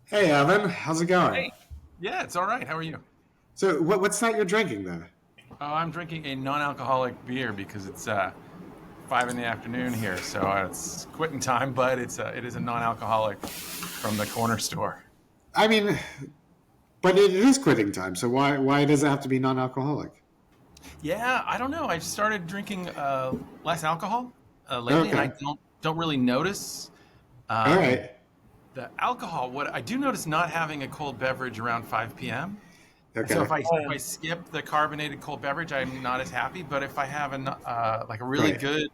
Hey, Evan, how's it going? Hey, yeah, it's all right. How are you? So, what's that you're drinking there? Oh, I'm drinking a non-alcoholic beer because it's 5 in the afternoon here, so it's quitting time. But it is a non-alcoholic from the corner store. I mean, but it is quitting time, so why does it have to be non-alcoholic? Yeah, I don't know. I started drinking less alcohol lately, and I Okay, don't really notice all um, right, the alcohol. What I do notice not having a cold beverage around 5 p.m. So okay, if I skip the carbonated cold beverage, I'm not as happy. But if I have like a really right, good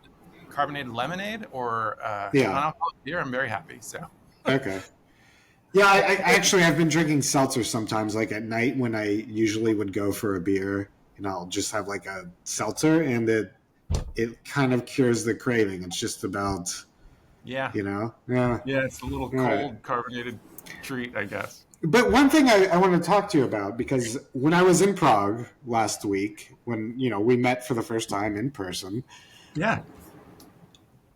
carbonated lemonade or yeah, non-alcoholic beer, I'm very happy. So okay, yeah. I've been drinking seltzer sometimes, like at night when I usually would go for a beer, and I'll just have like a seltzer, and it kind of cures the craving. It's just about yeah, yeah, yeah, it's a little all right. cold carbonated treat, I guess. But one thing I want to talk to you about, because when I was in Prague last week, when we met for the first time in person, Yeah.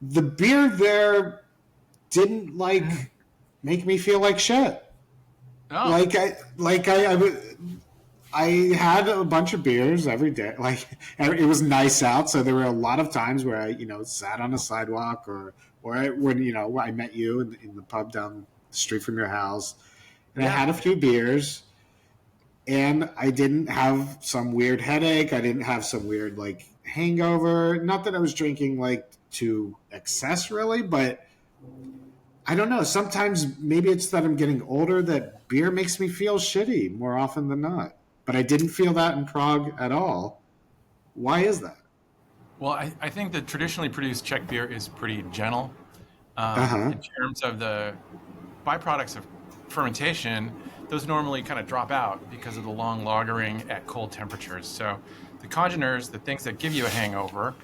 the beer there didn't make me feel like shit. Oh, I had a bunch of beers every day. Like it was nice out, so there were a lot of times where I sat on a sidewalk when I met you in the pub down the street from your house, and I yeah. had a few beers, and I didn't have some weird headache. I didn't have some weird hangover. Not that I was drinking to excess really, but I don't know. Sometimes maybe it's that I'm getting older that beer makes me feel shitty more often than not. But I didn't feel that in Prague at all. Why is that? Well, I think the traditionally produced Czech beer is pretty gentle Uh huh. in terms of the byproducts of fermentation. Those normally kind of drop out because of the long lagering at cold temperatures. So the congeners, the things that give you a hangover,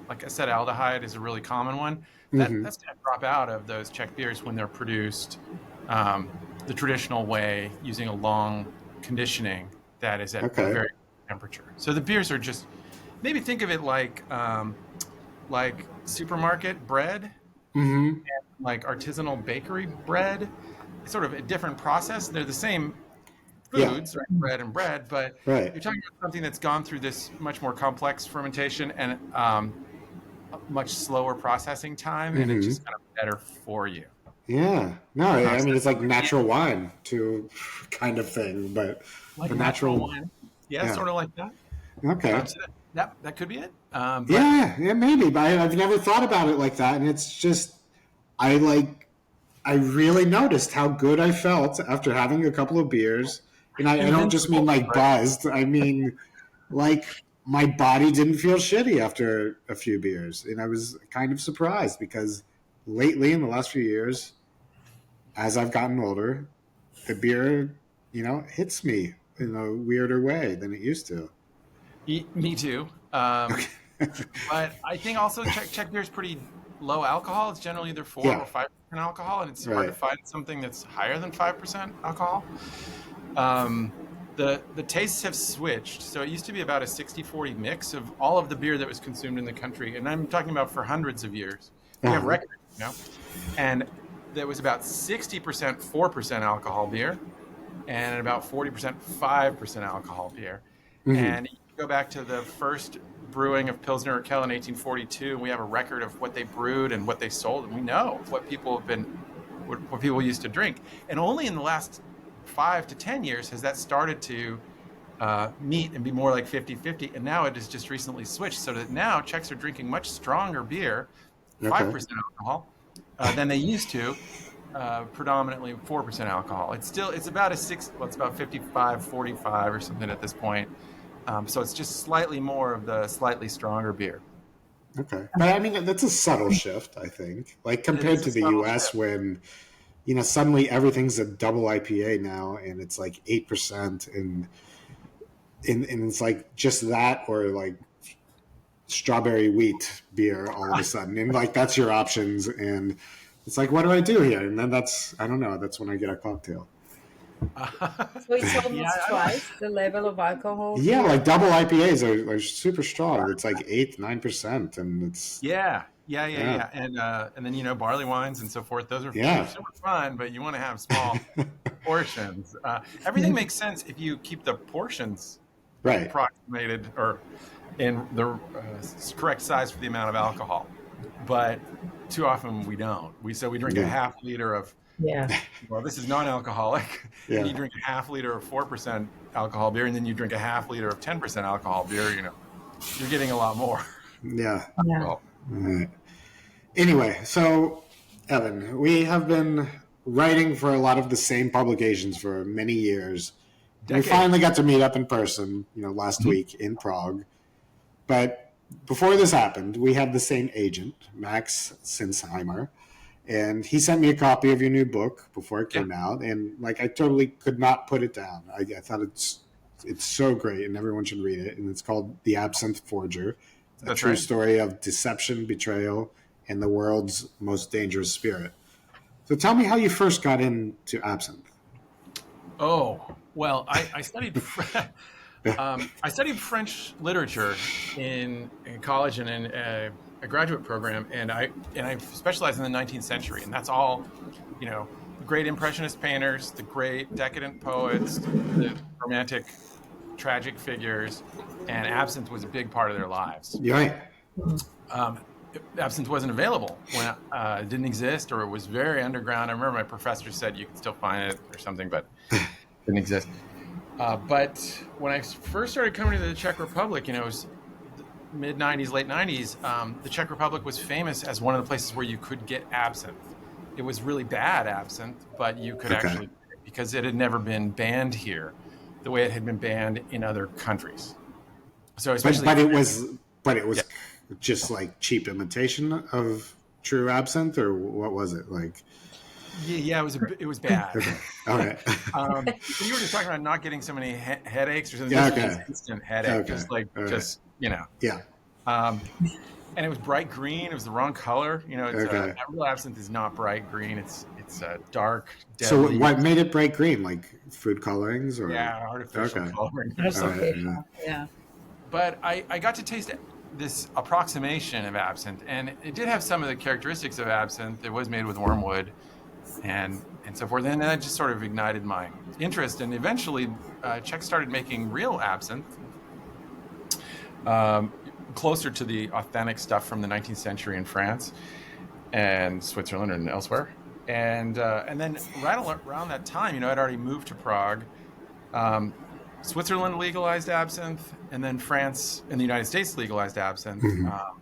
like I said, aldehyde is a really common one. Mm-hmm. That's going to drop out of those Czech beers when they're produced um, the traditional way, using a long conditioning that is at a Okay. very temperature. So the beers are just maybe think of it like supermarket bread, Mm-hmm. like artisanal bakery bread. It's sort of a different process. They're the same Yeah. foods, right? Bread and bread, but Right. you're talking about something that's gone through this much more complex fermentation and a much slower processing time, and it's Mm-hmm. just kind of better for you. Yeah. No, I So mean it's like yeah, natural wine to kind of thing, but like natural natural. wine, yeah, Yeah. sort of like that. Okay. So that could be it. But Yeah. Yeah. Maybe, but I've never thought about it like that, and it's just I I really noticed how good I felt after having a couple of beers. And I don't just mean invincible, like right? buzzed. I mean like my body didn't feel shitty after a few beers. And I was kind of surprised because lately in the last few years, as I've gotten older, the beer, hits me in a weirder way than it used to. Me too. But I think also Czech beer is pretty low alcohol. It's generally either 4 or 5% alcohol, and it's hard to Right. find something that's higher than 5% alcohol. Um, the tastes have switched. So it used to be about a 60-40 mix of all of the beer that was consumed in the country, and I'm talking about for hundreds of years. We have Uh-huh. records. And there was about 60% 4% alcohol beer, and about 40% 5% alcohol beer. Mm-hmm. And you go back to the first brewing of Pilsner Urquell in 1842, and we have a record of what they brewed and what they sold, and we know what people used to drink. And only in the last 5 to 10 years has that started to meet and be more like 50-50. And now it has just recently switched so that now Czechs are drinking much stronger beer, Okay. 5% alcohol, than they used to, predominantly 4% alcohol. It's about a six. Well, it's about 55-45 or something at this point. So it's just slightly more of the slightly stronger beer. Okay. But I mean, that's a subtle shift, I think. Like It compared is a to the subtle US shift. when suddenly everything's a double IPA now, and it's like 8%, and it's like just that, or like strawberry wheat beer all of a sudden, and like that's your options, and it's like, what do I do here? And then I don't know. That's when I get a cocktail. So it's Yeah, almost I don't. twice the level of alcohol Yeah, here. like double IPAs are super strong. It's like 8, 9%, and it's Yeah, Yeah. And then barley wines and so forth. Those are super fun, but you want to have small portions. Everything makes sense if you keep the portions approximated or in the correct size for the amount of alcohol. But too often we don't. We drink a half liter of. Well, this is non-alcoholic. And you drink a half liter of 4% alcohol beer, and then you drink a half liter of 10% alcohol beer. You're getting a lot more. Yeah. Yeah. All right. Anyway, so Evan, we have been writing for a lot of the same publications for many years. We finally got to meet up in person, last week in Prague. But before this happened, we had the same agent, Max Sinsheimer, and he sent me a copy of your new book before it came out, and I totally could not put it down. I thought it's so great, and everyone should read it. And it's called The Absinthe Forger, a true story of deception, betrayal, and the world's most dangerous spirit. So tell me how you first got into absinthe. Oh, well, I studied I studied French literature in college and in a graduate program, and I specialized in the 19th century, and that's all, the great Impressionist painters, the great decadent poets, the romantic, tragic figures, and absinthe was a big part of their lives. Right. Absinthe wasn't available when it didn't exist, or it was very underground. I remember my professor said you could still find it or something, but it didn't exist. But when I first started coming to the Czech Republic, it was mid-90s, late 90s, the Czech Republic was famous as one of the places where you could get absinthe. It was really bad absinthe, but you could actually, because it had never been banned here the way it had been banned in other countries. So especially, but it was just like cheap imitation of true absinthe, or what was it like? Yeah, it was bad. Okay. All right. You were just talking about not getting so many headaches or something. Yeah, This was an instant headache, Yeah. And it was bright green. It was the wrong color. Real absinthe is not bright green. It's dark, deadly. So what made it bright green? Like food colorings, or artificial coloring. Yeah. But I got to taste this approximation of absinthe, and it did have some of the characteristics of absinthe. It was made with wormwood and so forth, and that just sort of ignited my interest. And eventually, Czech started making real absinthe, closer to the authentic stuff from the 19th century in France and Switzerland and elsewhere. And then right around that time, I'd already moved to Prague. Switzerland legalized absinthe, and then France and the United States legalized absinthe. Around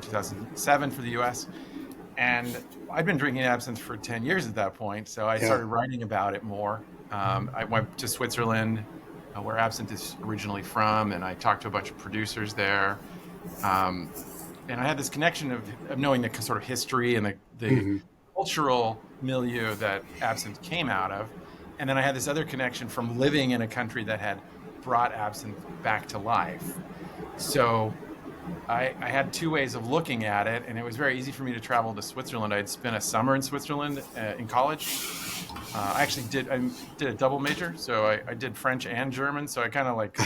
2007 for the U.S. And I'd been drinking absinthe for 10 years at that point, so I started writing about it more. I went to Switzerland, where absinthe is originally from, and I talked to a bunch of producers there. And I had this connection of knowing the sort of history and the cultural milieu that absinthe came out of. And then I had this other connection from living in a country that had brought absinthe back to life. So I had two ways of looking at it, and it was very easy for me to travel to Switzerland. I'd spent a summer in Switzerland in college. I actually did a double major, so I did French and German, so I kind of like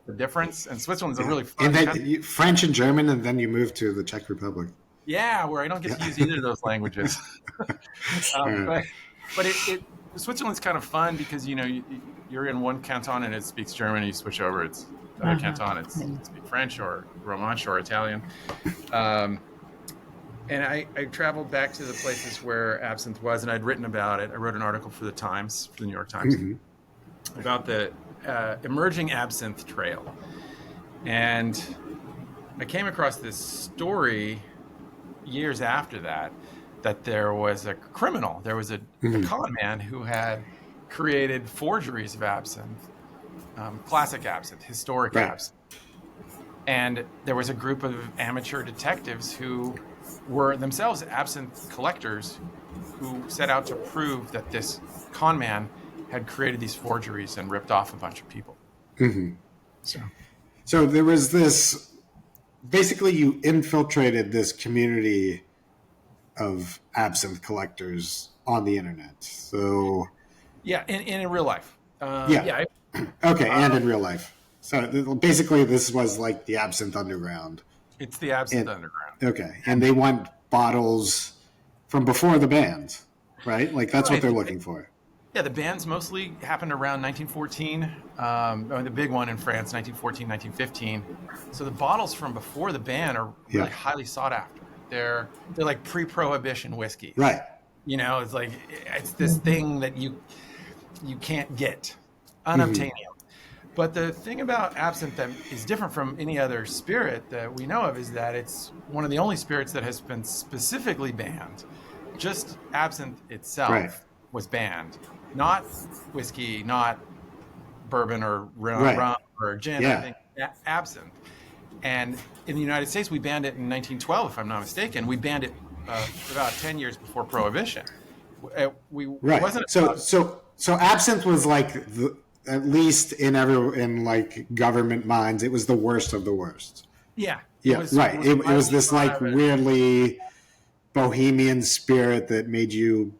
the difference. And Switzerland's a really fun country. French and German, and then you moved to the Czech Republic. Yeah, where I don't get to use either of those languages. But Switzerland's kind of fun because you're in one canton and it speaks German, and you switch over, it's other canton, it speaks French or Romansh or Italian. And I traveled back to the places where absinthe was, and I'd written about it. I wrote an article for the Times, for the New York Times, about the emerging absinthe trail. And I came across this story years after that there was a criminal. There was a con man who had created forgeries of absinthe, classic absinthe, historic absinthe. And there was a group of amateur detectives who were themselves absinthe collectors who set out to prove that this con man had created these forgeries and ripped off a bunch of people. So there was this, basically you infiltrated this community of absinthe collectors on the internet. So in real life. Okay, and in real life. So basically this was like the absinthe underground. It's the Absinthe And, Underground. okay, and they want bottles from before the band, right? Like that's what they're looking for. Yeah, the bans mostly happened around 1914. The big one in France, 1914, 1915. So the bottles from before the ban are really highly sought after. They're like pre-prohibition whiskeys. Right. You know, it's like it's this thing that you can't get, unobtainium. But the thing about absinthe that is different from any other spirit that we know of is that it's one of the only spirits that has been specifically banned. Just absinthe itself was banned, not whiskey, not bourbon or rum or gin. I think absinthe. And in the United States, we banned it in 1912, if I'm not mistaken. We banned it about 10 years before Prohibition. Wasn't so absinthe was like at least in like government minds, it was the worst of the worst. Yeah. It was this like weirdly bohemian spirit that made you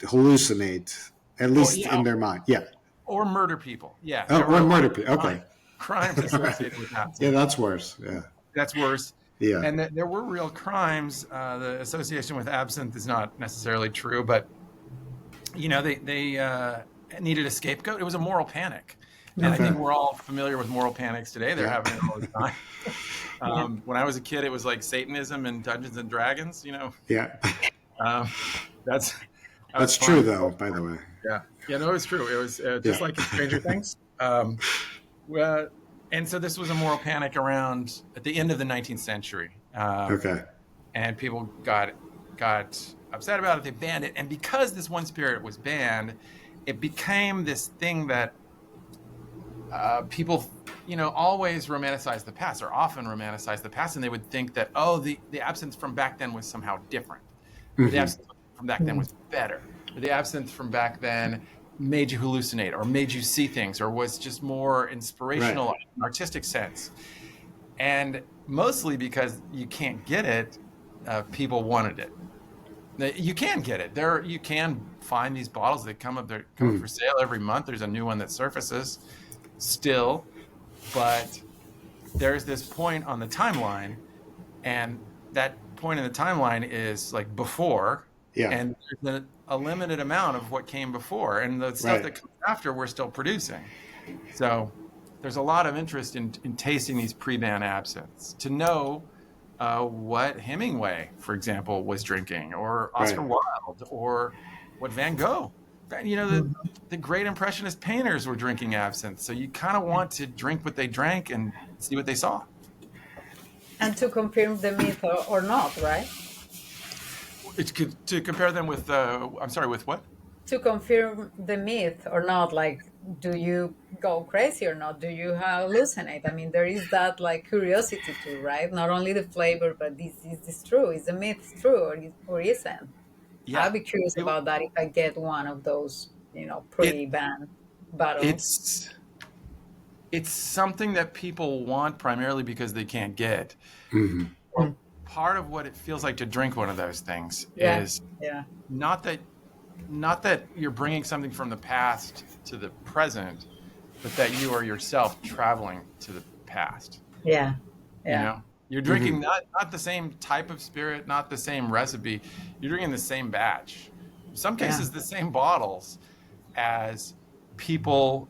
hallucinate, at least in their mind. Yeah. Or murder people. Yeah. Or murder people. Okay. Crimes associated with absinthe. Yeah, that's worse. Yeah. That's worse. Yeah. And there were real crimes. The association with absinthe is not necessarily true, but you know, they needed a scapegoat. It was a moral panic. And I think we're all familiar with moral panics today. They're happening all the time. When I was a kid, it was like Satanism and Dungeons and Dragons, you know? Yeah. That's true, though, by the way. Yeah. Yeah, no, it was true. It was just like in Stranger Things. Well, and so this was a moral panic around at the end of the 19th century. And people got upset about it. They banned it. And because this one spirit was banned, it became this thing that people, you know, always romanticize the past, or often romanticize the past, and they would think that, the absinthe from back then was somehow different. The absinthe from back then was better. The absinthe from back then made you hallucinate or made you see things or was just more inspirational, artistic sense. And mostly because you can't get it, people wanted it. You can get it. You can find these bottles that come up for sale every month. There's a new one that surfaces still, but there's this point on the timeline, and that point in the timeline is like before, and there's a limited amount of what came before, and the stuff that comes after we're still producing. So there's a lot of interest in tasting these pre-ban absinthes to know what Hemingway, for example, was drinking, or Oscar Wilde, or what Van Gogh. You know, the great Impressionist painters were drinking absinthe. So you kind of want to drink what they drank and see what they saw. And to confirm the myth or not, right? To compare them with, with what? To confirm the myth or not, like, do you go crazy or not? Do you hallucinate? I mean, there is that like curiosity too, right? Not only the flavor, but is this true? Is the myth true or isn't? Yeah, I'd be curious about that if I get one of those, you know, pre-banned bottles. It's something that people want primarily because they can't get. Well, part of what it feels like to drink one of those things is not that you're bringing something from the past to the present, but that you are yourself traveling to the past. Yeah. You know, you're drinking not the same type of spirit, not the same recipe. You're drinking the same batch. In some cases, the same bottles as people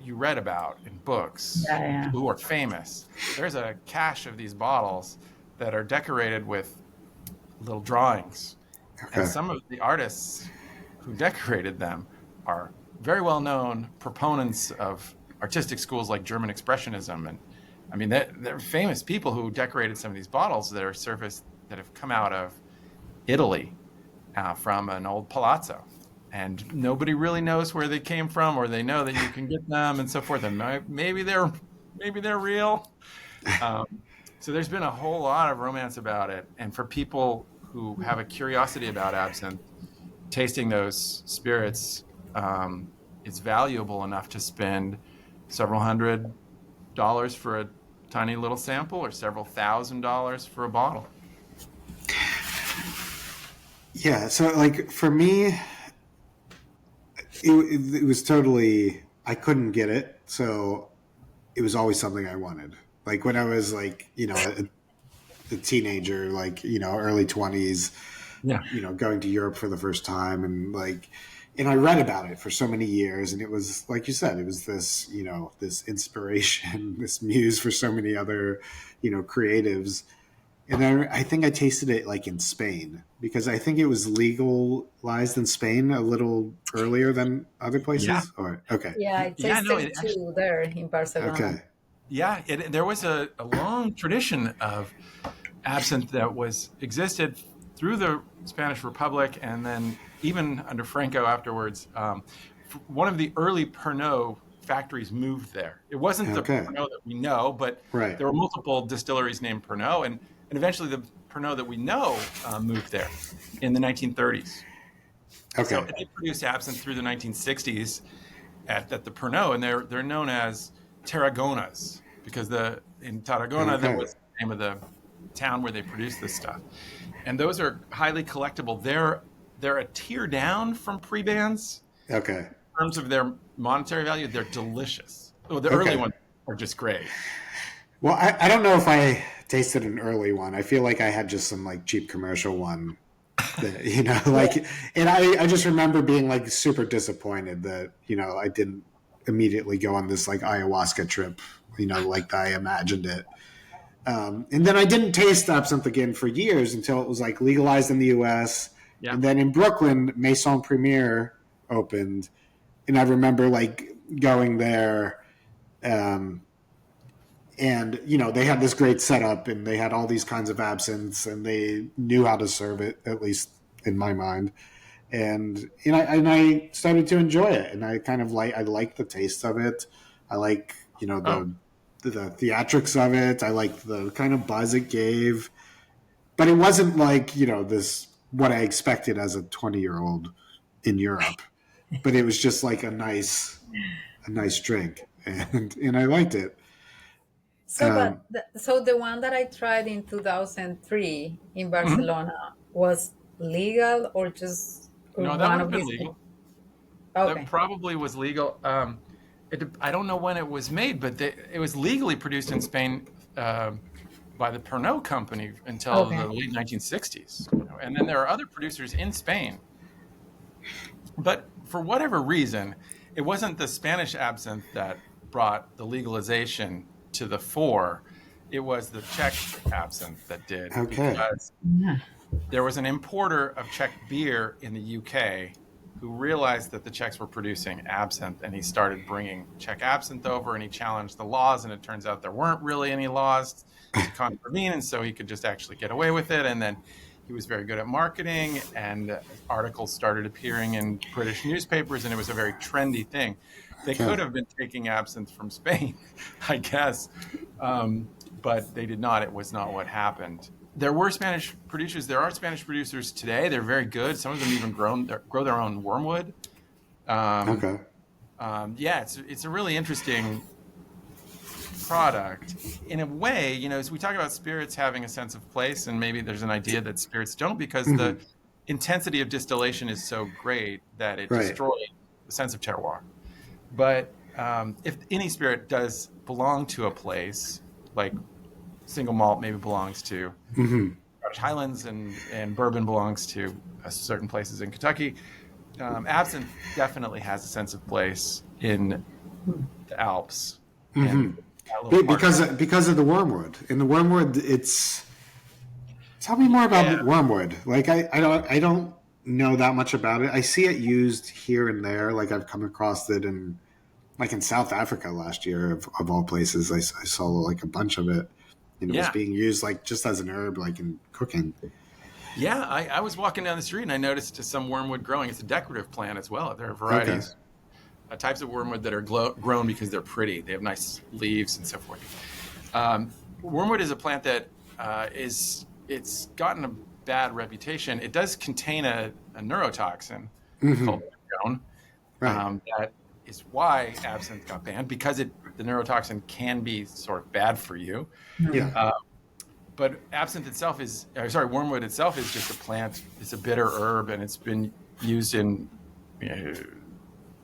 you read about in books who are famous. There's a cache of these bottles that are decorated with little drawings. And some of the artists who decorated them are very well-known proponents of artistic schools like German Expressionism. And I mean, they're famous people who decorated some of these bottles that are surfaced that have come out of Italy from an old palazzo. And nobody really knows where they came from, or they know that you can get them and so forth. And maybe they're real. So there's been a whole lot of romance about it. And for people who have a curiosity about absinthe, tasting those spirits is valuable enough to spend several $100s for a tiny little sample, or several $1,000s for a bottle. Yeah, so like for me, it was totally, I couldn't get it, so it was always something I wanted. Like when I was like, you know, a teenager, like, early 20s, Yeah. going to Europe for the first time, and I read about it for so many years, and it was, like you said, it was this, this inspiration, this muse for so many other, creatives. And I think I tasted it like in Spain, because I think it was legalized in Spain a little earlier than other Yeah. places. Or okay, Yeah, I Yeah. No. tasted too there in Barcelona. okay, Yeah. There was a long tradition of absinthe that existed through the Spanish Republic, and then even under Franco afterwards. One of the early Pernod factories moved there. It wasn't the okay, Pernod that we know, but right, there were multiple distilleries named Pernod, and eventually the Pernod that we know moved there in the 1930s. okay, So they produced absinthe through the 1960s at the Pernod, and they're known as Tarragonas, because in Tarragona that was the name of the town where they produced this stuff. And those are highly collectible. They're a tier down from pre-bans. okay. In terms of their monetary value, they're delicious. Oh, the early ones are just great. Well, I don't know if I tasted an early one. I feel like I had just some like cheap commercial one that, like, and I just remember being like super disappointed that, I didn't immediately go on this like ayahuasca trip, like I imagined it. And then I didn't taste absinthe again for years until it was like legalized in the US. Yeah. And then in Brooklyn, Maison Premiere opened. And I remember like going there, and they had this great setup, and they had all these kinds of absinthes, and they knew how to serve it, at least in my mind. And I started to enjoy it, and I kind of I like the taste of it. I like the theatrics of it. I like the kind of buzz it gave, but it wasn't like this what I expected as a 20-year-old in Europe. But it was just like a nice drink, and I liked it. So, so the one that I tried in 2003 in Barcelona was legal or just No, that one would have of been these? legal. Okay. That probably was legal. I don't know when it was made, but it was legally produced in Spain by the Pernod Company until the late 1960s. And then there are other producers in Spain. But for whatever reason, it wasn't the Spanish absinthe that brought the legalization to the fore. It was the Czech absinthe that did. Okay. Because there was an importer of Czech beer in the UK who realized that the Czechs were producing absinthe, and he started bringing Czech absinthe over, and he challenged the laws, and it turns out there weren't really any laws to contravene, and so he could just actually get away with it. And then he was very good at marketing, and articles started appearing in British newspapers, and it was a very trendy thing. They could have been taking absinthe from Spain, I guess, but they did not. It was not what happened. There were Spanish producers. There are Spanish producers today. They're very good. Some of them even grow their own wormwood. Yeah, it's a really interesting product. In a way, as we talk about spirits having a sense of place, and maybe there's an idea that spirits don't, because the intensity of distillation is so great that it destroys the sense of terroir. But if any spirit does belong to a place, like single malt maybe belongs to Scottish Highlands, and bourbon belongs to certain places in Kentucky, absinthe definitely has a sense of place in the Alps. And because of the wormwood. In the wormwood, tell me more about wormwood. Like I don't know that much about it. I see it used here and there. Like I've come across it in South Africa last year, of all places. I saw like a bunch of it. And it was being used like just as an herb, like in cooking. Yeah, I was walking down the street and I noticed some wormwood growing. It's a decorative plant as well. There are varieties, types of wormwood that are grown because they're pretty. They have nice leaves and so forth. Wormwood is a plant that it's gotten a bad reputation. It does contain a neurotoxin called metronidazole. That is why absinthe got banned, because the neurotoxin can be sort of bad for you. Yeah. But wormwood itself is just a plant. It's a bitter herb, and it's been used in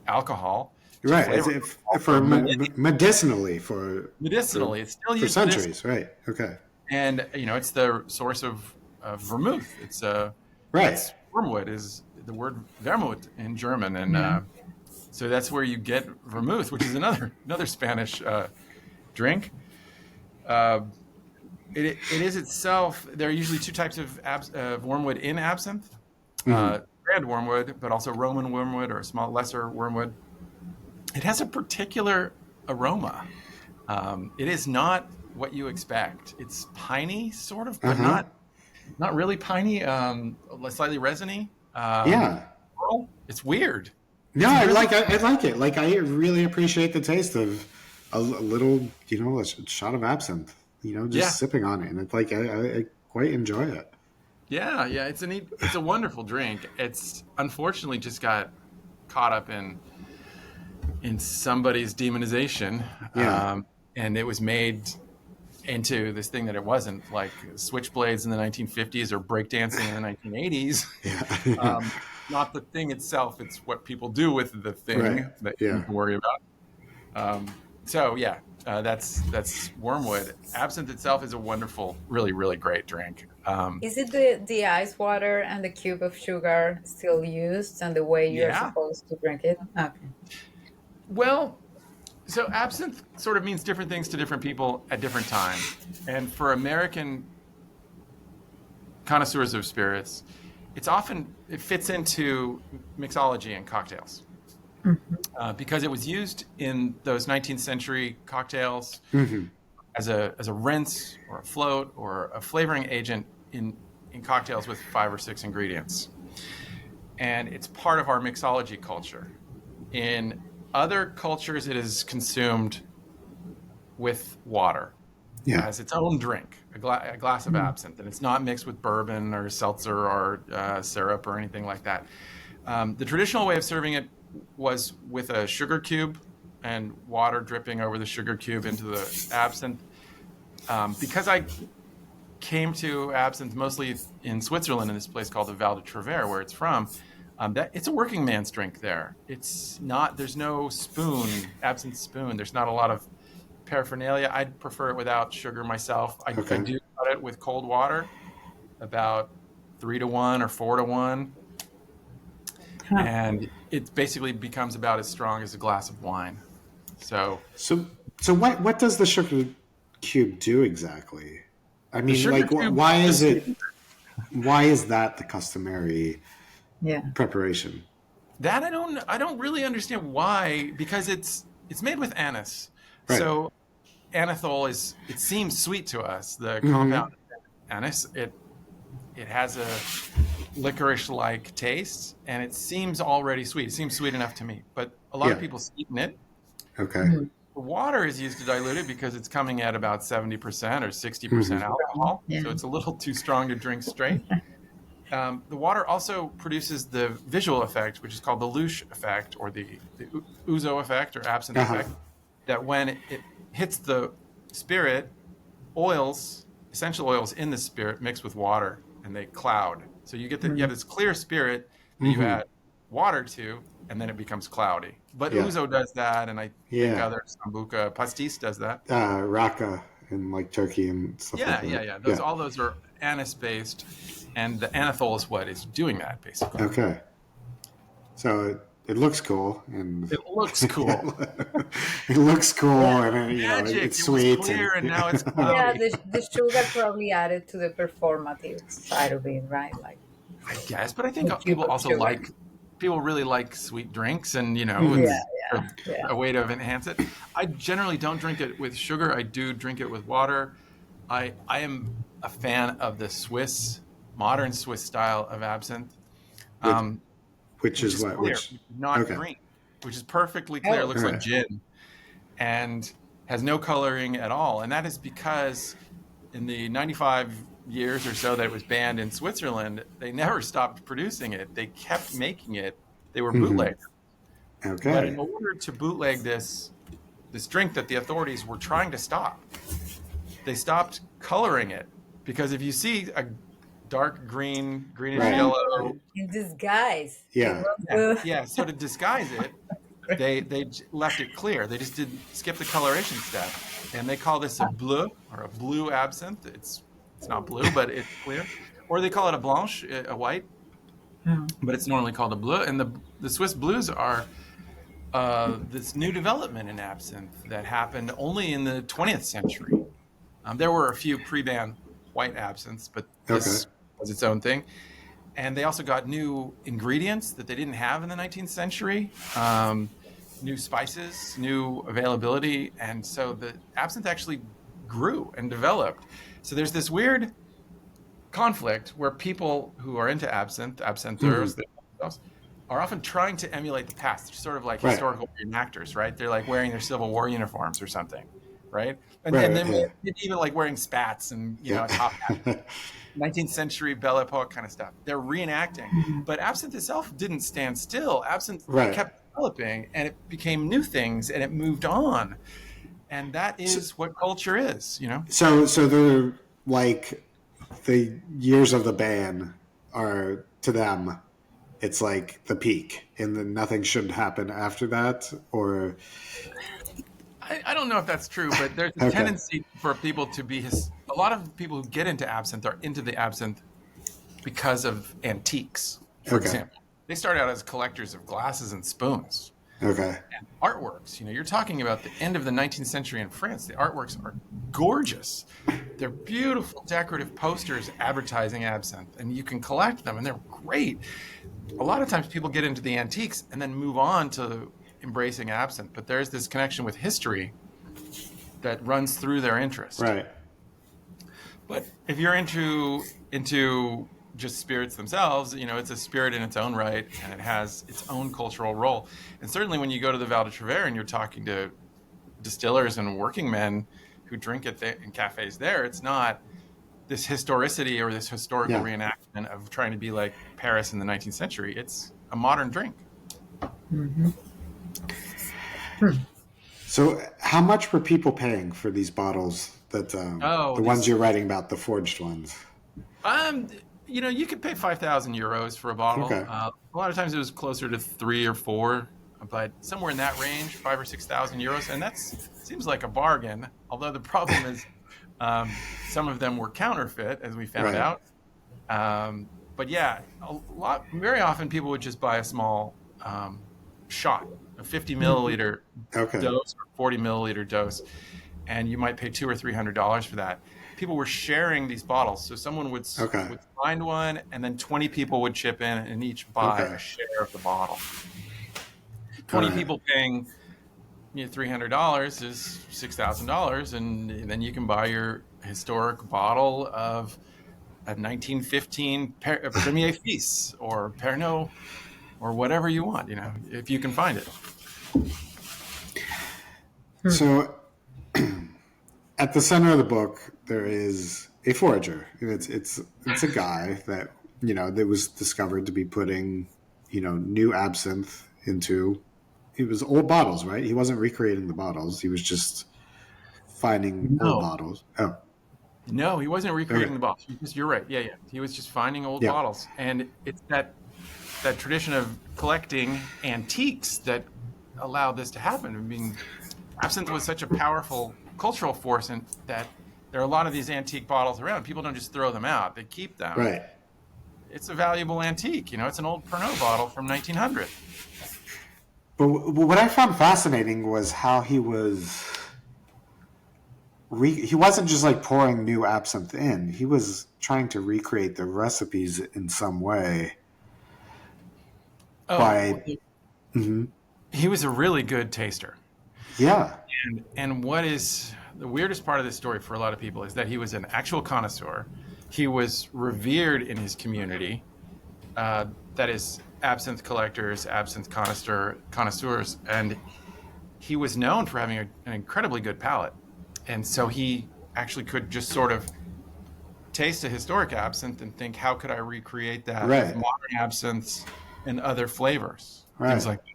alcohol. Right. For medicinally. Medicinally. It's still used for centuries. Right. Okay. And it's the source of vermouth. Right. It's wormwood is the word Vermut in German, and Yeah. so that's where you get vermouth, which is another Spanish drink. Uh, it is itself. There are usually two types of wormwood in absinthe: grand wormwood, but also Roman wormwood or small lesser wormwood. It has a particular aroma. It is not what you expect. It's piney, sort of, but not really piney. Slightly resiny. Yeah. It's weird. No, It's really, I like it. Like, I really appreciate the taste of a little, a shot of absinthe. Just sipping on it, and it's like I quite enjoy it. yeah. It's a wonderful drink. It's unfortunately just got caught up in somebody's demonization, Yeah. and it was made into this thing that it wasn't, like switchblades in the 1950s or breakdancing in the 1980s. Yeah. Not the thing itself; it's what people do with the thing Right. that Yeah. you can worry about. That's wormwood. Absinthe itself is a wonderful, really, really great drink. Is it the ice water and the cube of sugar still used and the way you're Yeah. supposed to drink it? Okay. Well, so absinthe sort of means different things to different people at different times. And for American connoisseurs of spirits, it fits into mixology and cocktails. Because it was used in those 19th century cocktails as a rinse or a float or a flavoring agent in cocktails with 5 or 6 ingredients. And it's part of our mixology culture. In other cultures, it is consumed with water as its own drink, a glass of absinthe, and it's not mixed with bourbon or seltzer or syrup or anything like that. The traditional way of serving it was with a sugar cube and water dripping over the sugar cube into the absinthe. Because I came to absinthe mostly in Switzerland, in this place called the Val de Travers, where it's from, that it's a working man's drink there. It's not. There's no spoon, absinthe spoon. There's not a lot of paraphernalia. I'd prefer it without sugar myself. I do cut it with cold water, about 3-to-1 or 4-to-1, and it basically becomes about as strong as a glass of wine. So what does the sugar cube do exactly? I mean, like, cube, why is that the customary preparation? That I don't really understand why, because it's made with anise. Right. So anethol it seems sweet to us, the compound anise. It has a licorice-like taste, and it seems already sweet. It seems sweet enough to me, but a lot of people sweeten it. Okay. The water is used to dilute it because it's coming at about 70% or 60% alcohol, so it's a little too strong to drink straight. The water also produces the visual effect, which is called the louche effect, or the ouzo effect, or absinthe effect, that when it hits the spirit, essential oils in the spirit mix with water, and they cloud. So you have this clear spirit that you add water to, and then it becomes cloudy. But ouzo does that, and I think other sambuca, pastis does that. Raka in like Turkey and stuff like that. Yeah. All those are anise-based, and the anethol is what is doing that, basically. Okay. So it looks cool, and it looks cool. It looks cool, and it's sweet. It was clear, and now it's cloudy. Yeah, the sugar probably added to the performative side of it, right? Like, I guess, but I think people really like sweet drinks, and a way to enhance it. I generally don't drink it with sugar. I do drink it with water. I am a fan of the modern Swiss style of absinthe, which is what? Clear, not green, which is perfectly clear. Looks like gin, and has no coloring at all. And that is because in the 95 years or so that it was banned in Switzerland, they never stopped producing it. They kept making it. They were bootleggers. Okay. But in order to bootleg this drink that the authorities were trying to stop, they stopped coloring it, because if you see a dark greenish yellow in disguise. Yeah. So to disguise it, They left it clear. They just didn't skip the coloration step, and they call this a bleu, or a blue absinthe. It's not blue, but it's clear. Or they call it a blanche, a white, but it's normally called a bleu. And the Swiss blues are this new development in absinthe that happened only in the 20th century. There were a few pre-ban white absinthes, but this was its own thing. And they also got new ingredients that they didn't have in the 19th century, new spices, new availability. And so the absinthe actually grew and developed. So there's this weird conflict where people who are into absinthe, absintheurs, are often trying to emulate the past. They're sort of like historical reenactors, right? They're like wearing their Civil War uniforms or something, right? And then even like wearing spats and, a top hat. 19th century Belle Epoque kind of stuff. They're reenacting. But absinthe itself didn't stand still. Absinthe kept developing, and it became new things, and it moved on. And that is what culture is, So they're like the years of the ban are, to them, it's like the peak, and then nothing should happen after that, or... I don't know if that's true, but there's a tendency for people to be... A lot of people who get into absinthe are into the absinthe because of antiques, for example. They start out as collectors of glasses and spoons. And artworks. You're talking about the end of the 19th century in France. The artworks are gorgeous. They're beautiful, decorative posters advertising absinthe, and you can collect them, and they're great. A lot of times people get into the antiques and then move on to embracing absinthe, but there's this connection with history that runs through their interest. Right. But if you're into just spirits themselves, it's a spirit in its own right, and it has its own cultural role. And certainly when you go to the Val de Travers and you're talking to distillers and working men who drink it in cafes there, it's not this historicity or this historical reenactment of trying to be like Paris in the 19th century. It's a modern drink. So how much were people paying for these bottles that the ones you're writing about, the forged ones? You could pay 5,000 euros for a bottle. A lot of times it was closer to 3 or 4, but somewhere in that range, 5,000 or 6,000 euros, and that seems like a bargain. Although the problem is, some of them were counterfeit, as we found out. But very often people would just buy a small shot, a 50 milliliter dose or 40 milliliter dose, and you might pay $200 or $300 for that. People were sharing these bottles, so someone would find one, and then 20 people would chip in and each buy a share of the bottle. 20 people paying $300 is $6,000, and then you can buy your historic bottle of a 1915 Premier Fils or Pernod or whatever you want, if you can find it. So at the center of the book, there is a forger. It's a guy that, that was discovered to be putting, new absinthe into... It was old bottles, right? He wasn't recreating the bottles. He was just finding old bottles. Oh. No, he wasn't recreating the bottles. You're right. Yeah. He was just finding old bottles. And it's that tradition of collecting antiques that allowed this to happen. I mean, absinthe was such a powerful cultural force, and that there are a lot of these antique bottles around. People don't just throw them out. They keep them. Right. It's a valuable antique. It's an old Pernod bottle from 1900. But what I found fascinating was how he was... he wasn't just like pouring new absinthe in. He was trying to recreate the recipes in some way. He was a really good taster. Yeah. And what is the weirdest part of this story for a lot of people is that he was an actual connoisseur. He was revered in his community. That is, absinthe collectors, absinthe connoisseurs, and he was known for having an incredibly good palate. And so he actually could just sort of taste a historic absinthe and think, how could I recreate that with modern absinthes and other flavors? Things like that.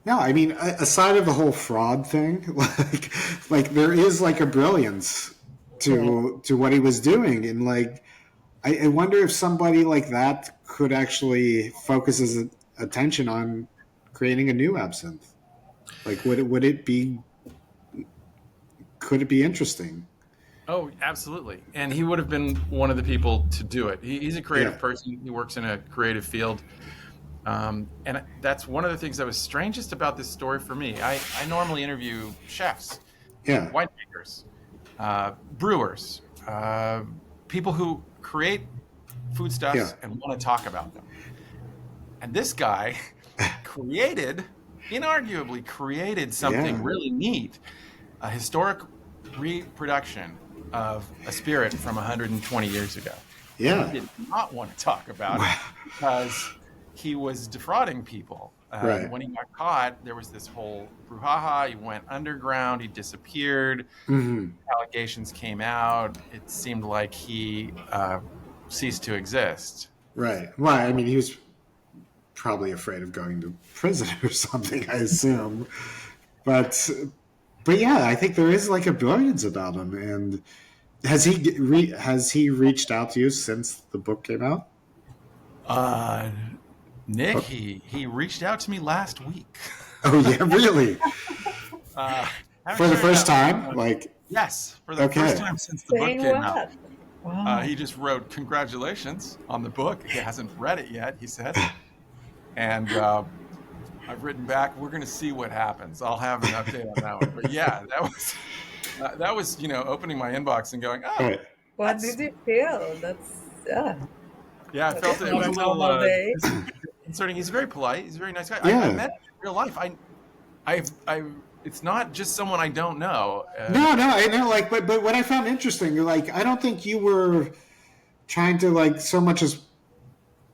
No, I mean, aside of the whole fraud thing, like there is like a brilliance to what he was doing, and like I wonder if somebody like that could actually focus his attention on creating a new absinthe. Like, would it be? Could it be interesting? Oh, absolutely. And he would have been one of the people to do it. He's a creative Yeah, person. He works in a creative field. And that's one of the things that was strangest about this story for me. I normally interview chefs, yeah, winemakers, brewers, people who create yeah, foodstuffs and want to talk about them. And this guy inarguably created something yeah, really neat, a historic reproduction of a spirit from 120 years ago. He yeah. did not want to talk about it because he was defrauding people. Right. When he got caught, there was this whole brouhaha. He went underground. He disappeared. Hmm. Allegations came out. It seemed like he ceased to exist. Right. Well, I mean, he was probably afraid of going to prison or something, I assume. But but yeah, I think there is like a brilliance about him. And has he reached out to you since the book came out? Uh, Nick, Oh, he reached out to me last week. oh yeah, really? uh, For the first time? Like, Yes, for the okay. first time since the book Saying came out. what? Wow. He just wrote congratulations on the book. He hasn't read it yet, he said. And I've written back, we're going to see what happens. I'll have an update on that one. But yeah, that was, opening my inbox and going, oh, Right. What did you feel? yeah, I felt That's it was not a a little normal day. concerning. He's very polite. He's a very nice guy. I Yeah. met him in real life. It's not just someone I don't know. No, no, I know. Like, but what I found interesting, like, I don't think you were trying to like so much as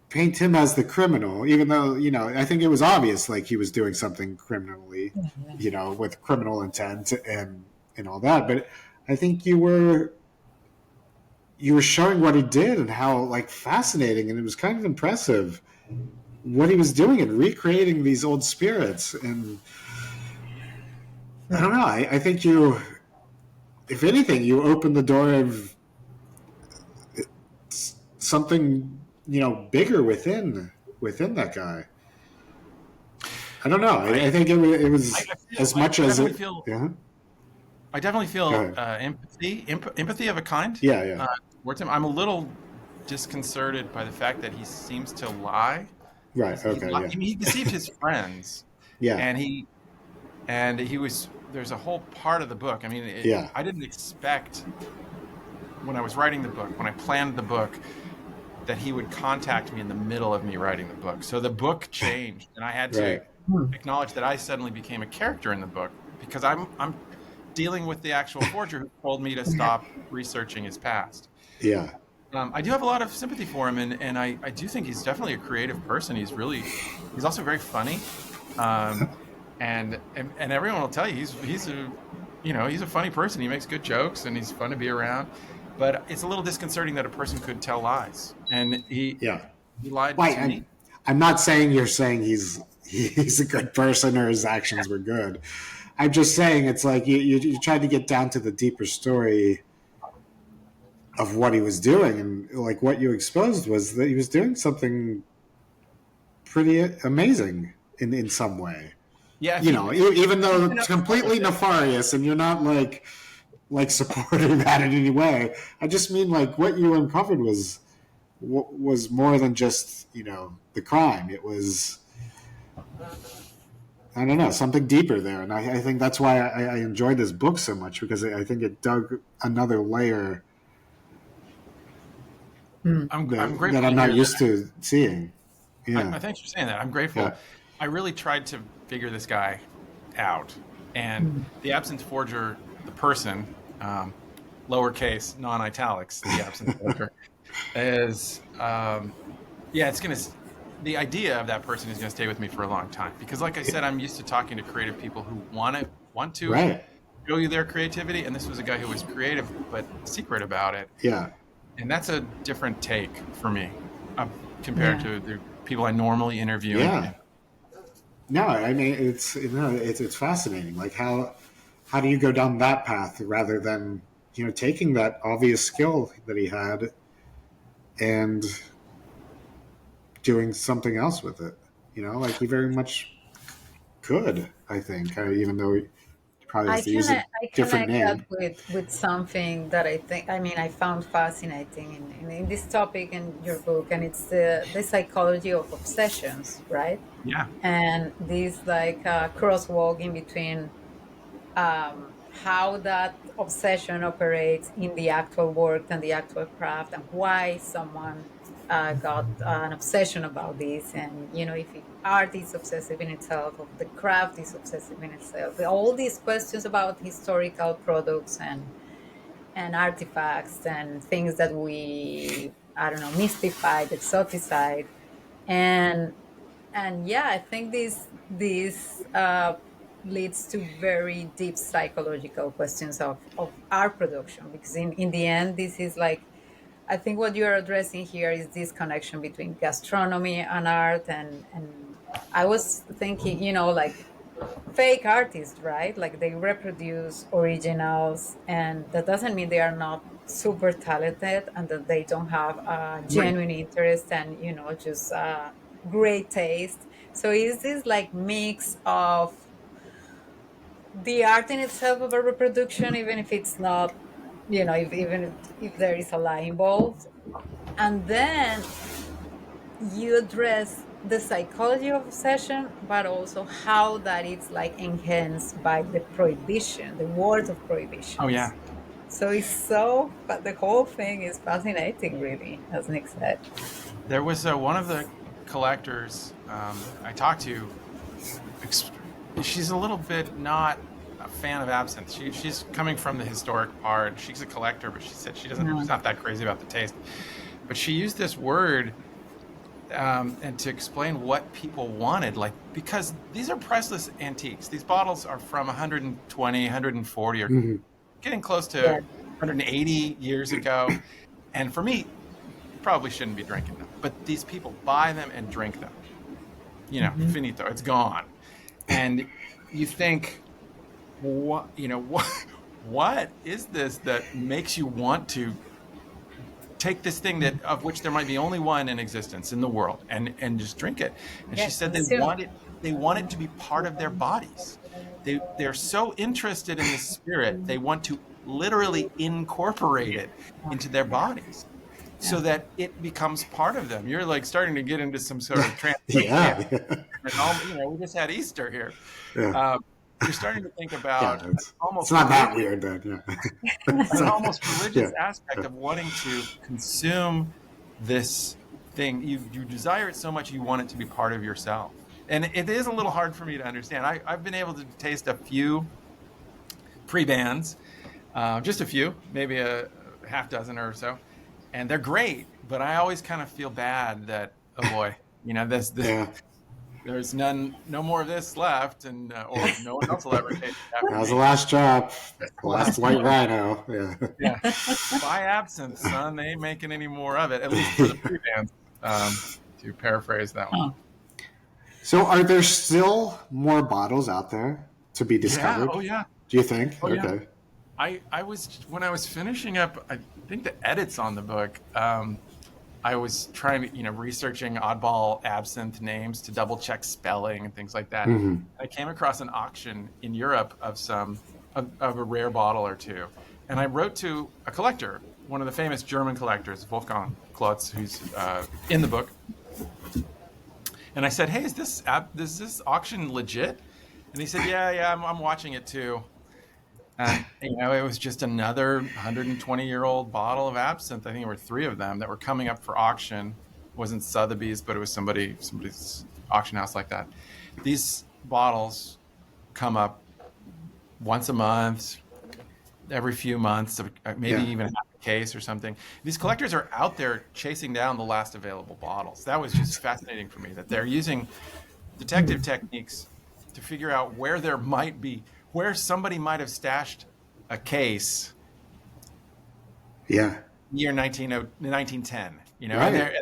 paint him as the criminal, even though I think it was obvious like he was doing something criminally, with criminal intent and all that. But I think you were showing what he did and how like fascinating, and it was kind of impressive what he was doing and recreating these old spirits. And I don't know. I think if anything, you opened the door of something bigger within that guy. I don't know. I think it was as I much as definitely it. feel Yeah. I definitely Go feel ahead. empathy of a kind Yeah. Yeah. towards him. I'm a little disconcerted by the fact that he seems to lie. Right. Okay. I Yeah. mean, he deceived his friends, Yeah. and he was. There's a whole part of the book. I mean, Yeah. I didn't expect when I was writing the book, when I planned the book, that he would contact me in the middle of me writing the book. So the book changed, and I had to Right. acknowledge that I suddenly became a character in the book because I'm dealing with the actual forger who told me to stop researching his past. Yeah. I do have a lot of sympathy for him, and I do think he's definitely a creative person. He's also very funny, and everyone will tell you he's a funny person. He makes good jokes, and he's fun to be around. But it's a little disconcerting that a person could tell lies, and he Yeah. lied Why? to me. I'm not saying you're saying he's a good person or his actions were good. I'm just saying it's like you tried to get down to the deeper story of what he was doing, and like what you exposed was that he was doing something pretty amazing in some way. Yeah, Even though he's been it's upfront with completely it. nefarious, and you're not like supporting that in any way. I just mean like what you uncovered was more than just the crime. It was, I don't know, something deeper there, and I think that's why I enjoyed this book so much, because I think it dug another layer I'm that grateful I'm to not hear used that. to seeing. I Yeah, thanks for saying that. I'm grateful. yeah, I really tried to figure this guy out, and the Absinthe Forger, the person, lowercase, non-italics, the Absinthe Forger, is it's gonna. The idea of that person is gonna stay with me for a long time because, like I said, I'm used to talking to creative people who want to right, show you their creativity, and this was a guy who was creative but secret about it, yeah, and that's a different take for me compared Yeah. to the people I normally interview. yeah. No, I mean it's fascinating. Like how do you go down that path rather than taking that obvious skill that he had and doing something else with it? Like he very much good. I think, even though he probably has I to use a I different connect that name. with something that I mean, I found fascinating in this topic in your book, and it's the psychology of obsessions, right? Yeah. And this like crosswalk in between how that obsession operates in the actual work and the actual craft, and why someone got an obsession about this. And if art is obsessive in itself, or the craft is obsessive in itself, all these questions about historical products and artifacts and things that we, I don't know, mystified, exoticized. And and yeah, I think this leads to very deep psychological questions of art production, because in the end, this is like, I think what you're addressing here is this connection between gastronomy and art. And I was thinking, like fake artists, right? Like they reproduce originals, and that doesn't mean they are not super talented and that they don't have a Right. genuine interest and just great taste. So is this like mix of the art in itself of a reproduction, even if it's not, if there is a lie involved, and then you address the psychology of obsession, but also how that it's like enhanced by the prohibition, the wars of Oh yeah. prohibitions. So but the whole thing is fascinating, really, as Nick said. There was one of the collectors I talked to. She's a little bit not a fan of absinthe. She's coming from the historic part. She's a collector, but she said she's not that crazy about the taste. But she used this word and to explain what people wanted, like, because these are priceless antiques. These bottles are from 120, 140, or Hmm. getting close to Yeah. 180 years ago. And for me, you probably shouldn't be drinking them. But these people buy them and drink them. Mhm. Finito, it's gone. And you think, what is this that makes you want to take this thing that of which there might be only one in existence in the world and just drink it? And she Yeah, said consume. they want it to be part of their bodies. They're so interested in the spirit, they want to literally incorporate it into their bodies so Yeah. that it becomes part of them. You're like starting to get into some sort of transcendent, Yeah, we just had Easter here. yeah, Um, you're starting to think about yeah. an It's almost not that religious, weird then. Yeah, an So, almost religious yeah, aspect of wanting to consume this thing. You desire it so much you want it to be part of yourself. And it is a little hard for me to understand. I've been able to taste a few pre-bands, just a few, maybe a half dozen or so, and they're great. But I always kind of feel bad that, oh boy, this yeah. there's no more of this left, and or no one else will ever taste it That after was the me. last drop. That's The the last last white one. rhino. Yeah. Yeah, buy absinthe, son. They ain't making any more of it, at least for the pre-bands. To paraphrase that one. Huh. So, are there still more bottles out there to be Yeah. discovered? Oh yeah. Do you think? Oh yeah. Okay. I was when I was finishing up, I think the edits on the book. I was trying to, researching oddball absinthe names to double check spelling and things like that. Hmm. I came across an auction in Europe of of a rare bottle or two, and I wrote to a collector, one of the famous German collectors, Wolfgang Klotz, who's in the book, and I said, "Hey, is this auction legit?" And he said, "Yeah, I'm watching it too." And it was just another 120-year-old bottle of absinthe. I think there were three of them that were coming up for auction. It wasn't Sotheby's, but it was somebody's auction house like that. These bottles come up once a month, every few months, maybe Yeah. even half a case or something. These collectors are out there chasing down the last available bottles. That was just fascinating for me, that they're using detective techniques to figure out where somebody might have stashed a case Yeah. year 1910, and Right. they're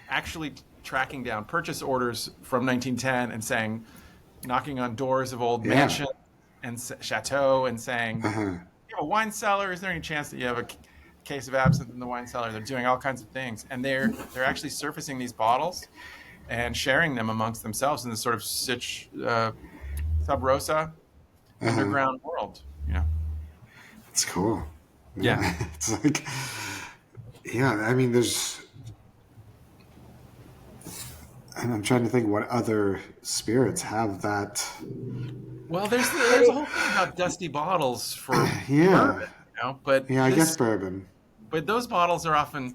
actually tracking down purchase orders from 1910 and saying, knocking on doors of old Yeah. mansions and chateau and saying, Uh-huh. you have a wine cellar, is there any chance that you have a case of absinthe in the wine cellar? They're doing all kinds of things, and they're actually surfacing these bottles and sharing them amongst themselves in this sort of Sub Rosa, underground world. It's cool. Yeah. It's like, yeah, I mean, I'm trying to think what other spirits have that. Well, there's a whole thing about dusty bottles for Yeah. bourbon, but Yeah, I guess bourbon. those bottles are often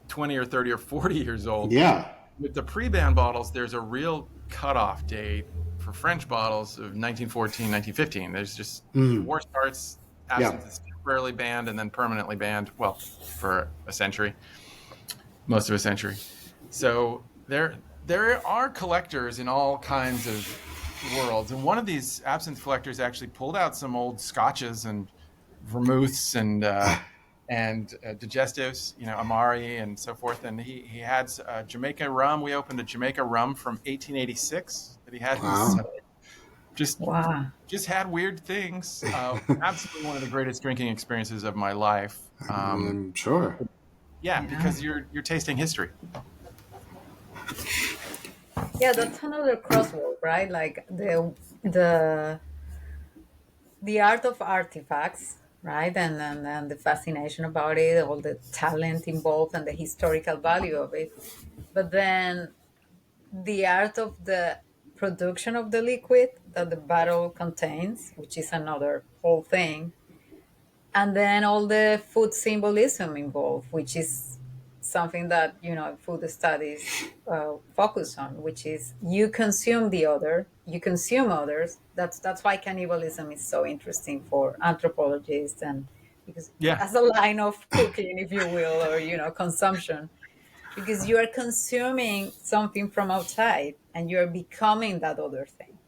20 or 30 or 40 years old. Yeah. With the pre-ban bottles, there's a real cutoff date for French bottles of 1914, 1915. There's just the war starts, absinthe is temporarily banned and then permanently banned. Well, for a century, most of a century. So there are collectors in all kinds of worlds, and one of these absinthe collectors actually pulled out some old scotches and vermouths and digestives, Amari and so forth. And he had Jamaica rum. We opened a Jamaica rum from 1886 that he had. Wow. Just had weird things. Absolutely one of the greatest drinking experiences of my life. I'm sure. Yeah, because you're tasting history. Yeah, that's another crossword, right? Like the art of artifacts, right? And the fascination about it, all the talent involved and the historical value of it. But then the art of the production of the liquid that the bottle contains, which is another whole thing. And then all the food symbolism involved, which is something that food studies focus on, which is you consume the other, you consume others. That's why cannibalism is so interesting for anthropologists, and because as a line of cooking, if you will, or consumption, because you are consuming something from outside and you are becoming that other thing,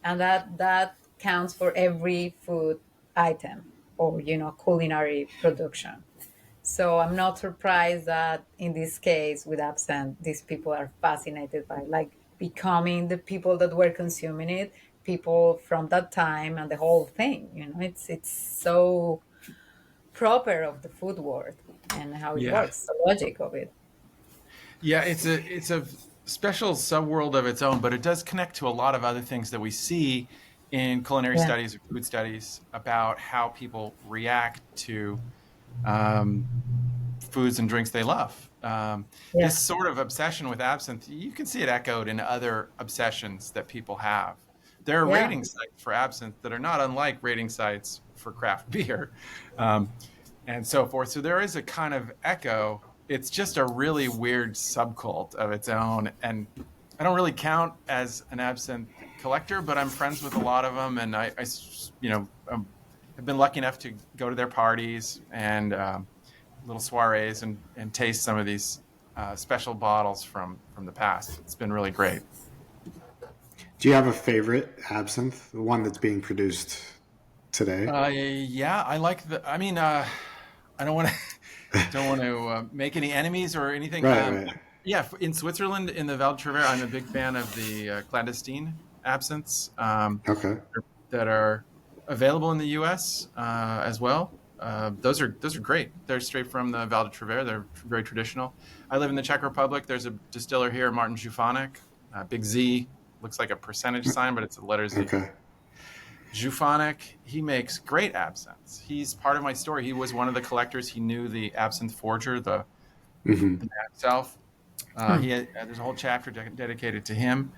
and that counts for every food item or culinary production. So I'm not surprised that in this case with absinthe, these people are fascinated by like becoming the people that were consuming it, people from that time and the whole thing. It's so proper of the food world and how it works, the logic of it. Yeah, it's a special subworld of its own, but it does connect to a lot of other things that we see in culinary studies or food studies about how people react to foods and drinks they love. This sort of obsession with absinthe, you can see it echoed in other obsessions that people have. There are rating sites for absinthe that are not unlike rating sites for craft beer, and so forth. So there is a kind of echo. It's just a really weird subcult of its own. And I don't really count as an absinthe collector, but I'm friends with a lot of them. And I have been lucky enough to go to their parties and little soirees and taste some of these special bottles from the past. It's been really great. Do you have a favorite absinthe, the one that's being produced today? I like I don't want to make any enemies or anything. Right. Yeah, in Switzerland, in the Val d'Isère, I'm a big fan of the clandestine absinthes that are available in the U.S. As well. Those are great. They're straight from the Val d'Isère. They're very traditional. I live in the Czech Republic. There's a distiller here, Martin Žufanek, big Z, looks like a percentage sign, but it's a letter Z. Okay. Žufanek, he makes great absinthes. He's part of my story. He was one of the collectors. He knew the Absinthe Forger, the man himself. There's a whole chapter dedicated to him.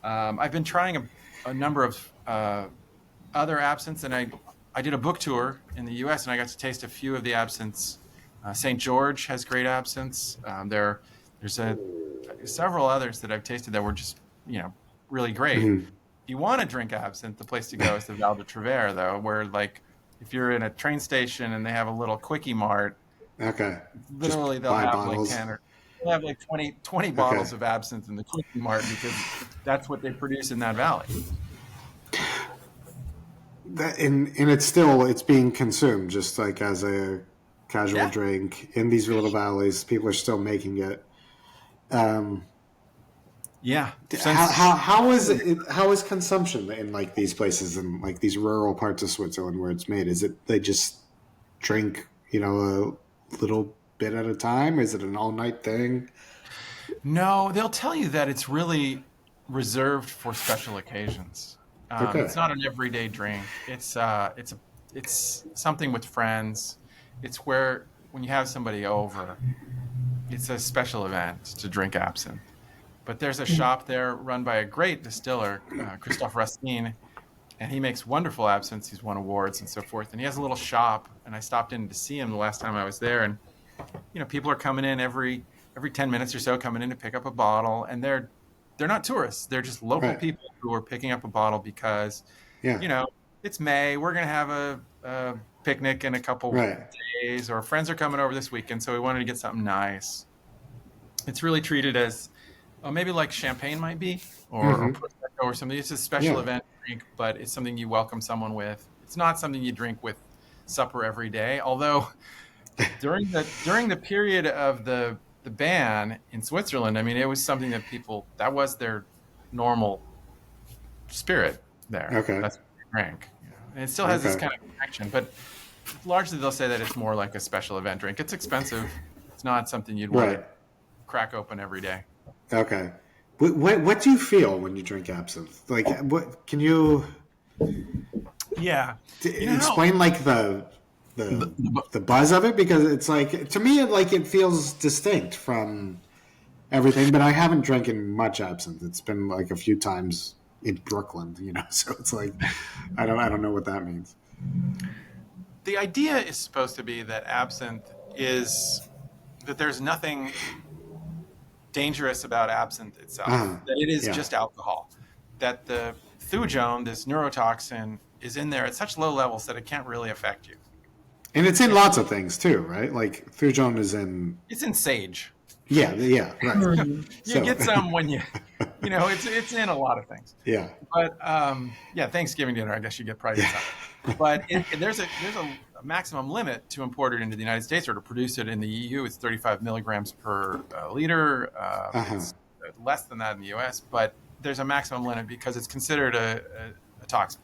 I've been trying a number of other absinthes, and I did a book tour in the U.S. and I got to taste a few of the absinthes. St. George has great absinthes. There's several others that I've tasted that were just really great. If you want to drink absinthe, the place to go is the Val d'Isère, though, where like if you're in a train station and they have a little quickie mart, literally they'll have bottles. like 10 or they'll have like 20 bottles of absinthe in the quickie mart because that's what they produce in that valley. And it's being consumed just like as a casual drink in these little valleys. People are still making it. How is consumption in like these places in like these rural parts of Switzerland where it's made? Is it they just drink a little bit at a time? Is it an all night thing? No, they'll tell you that it's really reserved for special occasions. Okay. It's not an everyday drink. It's something with friends. It's where when you have somebody over, it's a special event to drink absinthe. But there's a shop there run by a great distiller, Christophe Racine, and he makes wonderful absinthe. He's won awards and so forth. And he has a little shop, and I stopped in to see him the last time I was there. And people are coming in every 10 minutes or so, coming in to pick up a bottle, and they're not tourists. They're just local Right. people who are picking up a bottle because, Yeah. it's May. We're going to have a picnic in a couple Right. days, or friends are coming over this weekend, so we wanted to get something nice. It's really treated as maybe like champagne might be, or prosecco or something. It's a special Yeah. event drink, but it's something you welcome someone with. It's not something you drink with supper every day. Although during the period of the ban in Switzerland, I mean, it was something that was their normal spirit there. Okay. That's what they drank. And it still has this Okay. kind of connection, but largely they'll say that it's more like a special event drink. It's expensive. It's not something you'd want Right. to crack open every day. Okay. What do you feel when you drink absinthe? Like, what can you Yeah. explain? Like the buzz of it, because it's like, to me, it feels distinct from everything. But I haven't drinking much absinthe. It's been like a few times in Brooklyn, So it's like I don't know what that means. The idea is supposed to be that absinthe is that there's nothing dangerous about absinthe itself. That it is just alcohol. That the thujone, this neurotoxin, is in there at such low levels that it can't really affect you. And it's in lots of things too, right? Like thujone is in. It's in sage. Yeah, right. You get some when it's in a lot of things. Yeah. But Thanksgiving dinner, I guess you get probably some. But there's a maximum limit to import it into the United States or to produce it in the EU. It's 35 milligrams per liter. It's less than that in the US, but there's a maximum limit because it's considered a toxin.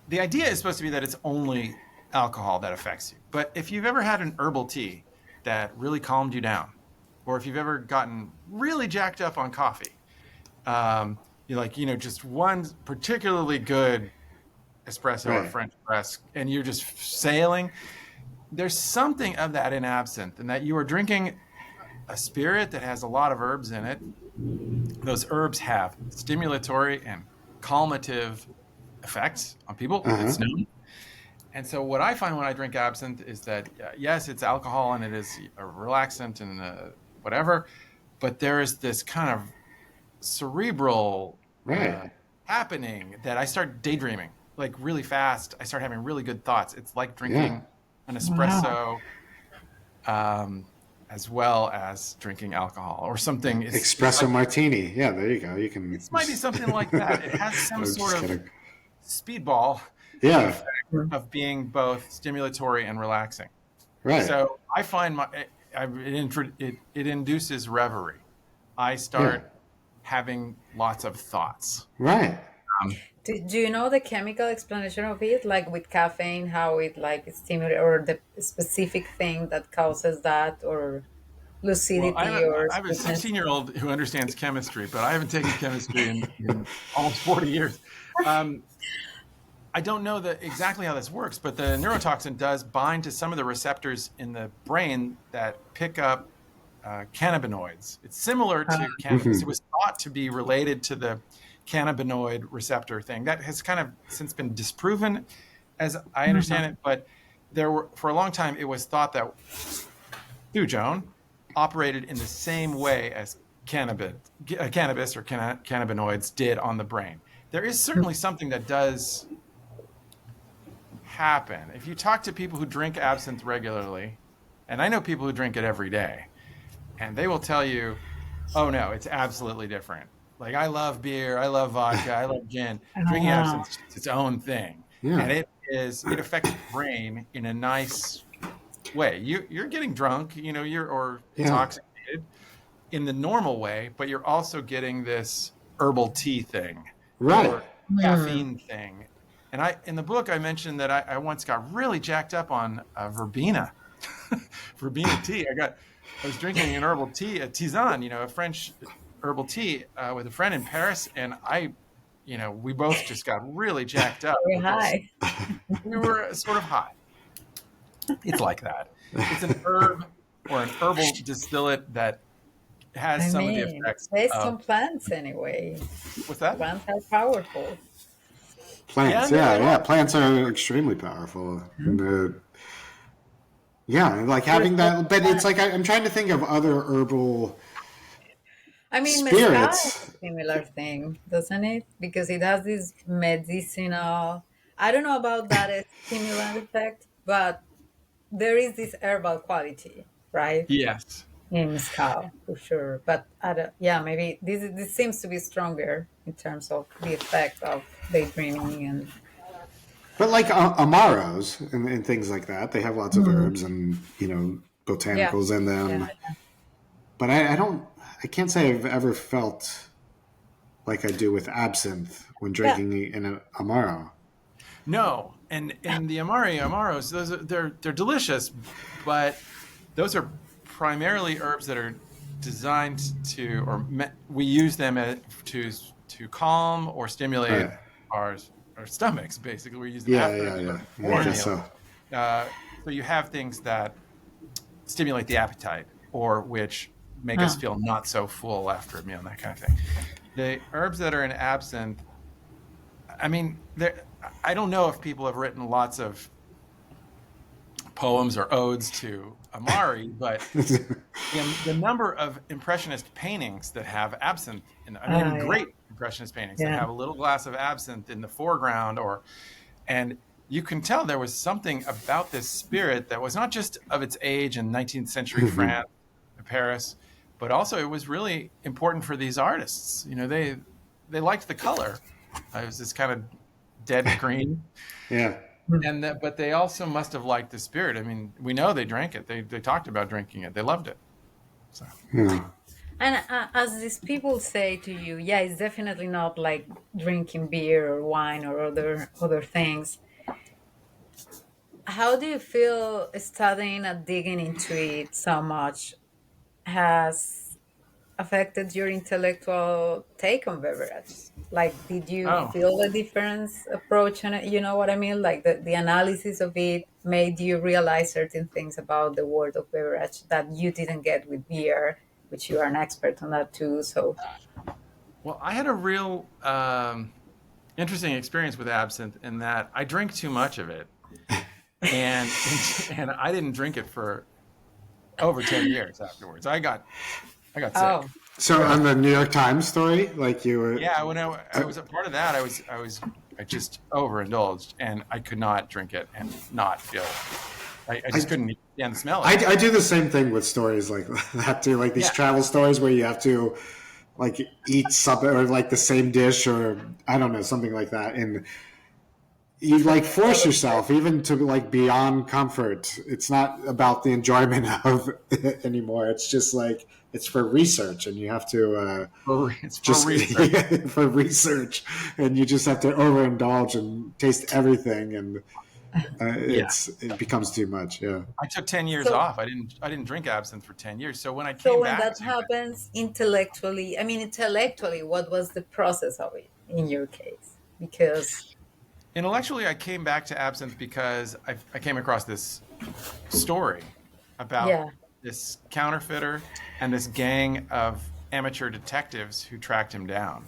The idea is supposed to be that it's only alcohol that affects you. But if you've ever had an herbal tea that really calmed you down, or if you've ever gotten really jacked up on coffee, just one particularly good espresso or French press, and you're just sailing, there's something of that in absinthe, and that you are drinking a spirit that has a lot of herbs in it. Those herbs have stimulatory and calmative effects on people. It's known. And so what I find when I drink absinthe is that, yes, it's alcohol and it is a relaxant and whatever, but there is this kind of cerebral happening that I start daydreaming, like really fast. I start having really good thoughts. It's like drinking an espresso as well as drinking alcohol or something. Espresso martini. Yeah, there you go. You can. It might be something like that. It has some sort of speedball of being both stimulatory and relaxing. Right. So I find it induces reverie. I start having lots of thoughts. Right. Do you know the chemical explanation of it, like with caffeine, how it stimulates, or the specific thing that causes that, or lucidity? I have a 16-year-old who understands chemistry, but I haven't taken chemistry in almost 40 years. I don't know exactly how this works, but the neurotoxin does bind to some of the receptors in the brain that pick up cannabinoids. It's similar to cannabis. It was thought to be related to the cannabinoid receptor thing. That has kind of since been disproven, as I understand it, but for a long time, it was thought that thujone operated in the same way as cannabis or cannabinoids did on the brain. There is certainly something that does happen. If you talk to people who drink absinthe regularly, and I know people who drink it every day, and they will tell you, oh no, it's absolutely different. Like, I love beer, I love vodka, I love gin. Drinking absinthe is its own thing. Yeah. And it affects the brain in a nice way. You're getting drunk, you're intoxicated in the normal way, but you're also getting this herbal tea thing. Right. Or caffeine thing. And in the book, I mentioned that I once got really jacked up on verbena, verbena tea. I was drinking an herbal tea, a tisane, a French herbal tea with a friend in Paris, and I we both just got really jacked up. Very high. We were sort of high. It's like that. It's an herb or an herbal distillate that has some of the effects based of on plants anyway. what's that? Plants are powerful. Plants, yeah. Plants are extremely powerful. And, like having that, but it's like I'm trying to think of other herbal Mezcal spirits. is a similar thing, doesn't it? Because it has this medicinal. I don't know about that stimulant effect, but there is this herbal quality, right? Yes. In mezcal, for sure. But maybe this seems to be stronger in terms of the effect of daydreaming and. But like amaros and things like that, they have lots of herbs and botanicals in them. Yeah. But I can't say I've ever felt like I do with absinthe when drinking an amaro. No, and the amaros, they're delicious, but those are primarily herbs that are designed we use them to calm or stimulate our stomachs. Basically, we use them after. I guess so. So you have things that stimulate the appetite or which make us feel not so full after a meal, that kind of thing. The herbs that are in absinthe, I don't know if people have written lots of poems or odes to Amari, but the number of impressionist paintings that have absinthe, great impressionist paintings that have a little glass of absinthe in the foreground, and you can tell there was something about this spirit that was not just of its age in 19th century France, Paris, but also it was really important for these artists. They liked the color. It was this kind of dead green. Yeah. But they also must have liked the spirit. We know they drank it. They talked about drinking it. They loved it. So. Yeah. And as these people say to you, it's definitely not like drinking beer or wine or other things. How do you feel studying and digging into it so much has affected your intellectual take on beverage? Like, did you feel a difference approach on it? You know what I mean? Like the analysis of it made you realize certain things about the world of beverage that you didn't get with beer, which you are an expert on that too. So, well, I had a real interesting experience with absinthe in that I drank too much of it, and I didn't drink it for over 10 years afterwards. I got sick. So on the New York Times story, like you were... Yeah, when I was a part of that, I just overindulged, and I could not drink it and not feel... I just couldn't stand the smell of it. I do the same thing with stories like that too, like these travel stories where you have to like eat something or like the same dish or I don't know, something like that. And you like force yourself even to like beyond comfort. It's not about the enjoyment of it anymore. It's just like it's for research, and you have to research. for research, and you just have to overindulge and taste everything, and it becomes too much. Yeah, I took 10 years off. I didn't drink absinthe for 10 years. So when I came back, that happens intellectually, what was the process of it in your case? Because intellectually, I came back to absinthe because I came across this story about this counterfeiter and this gang of amateur detectives who tracked him down.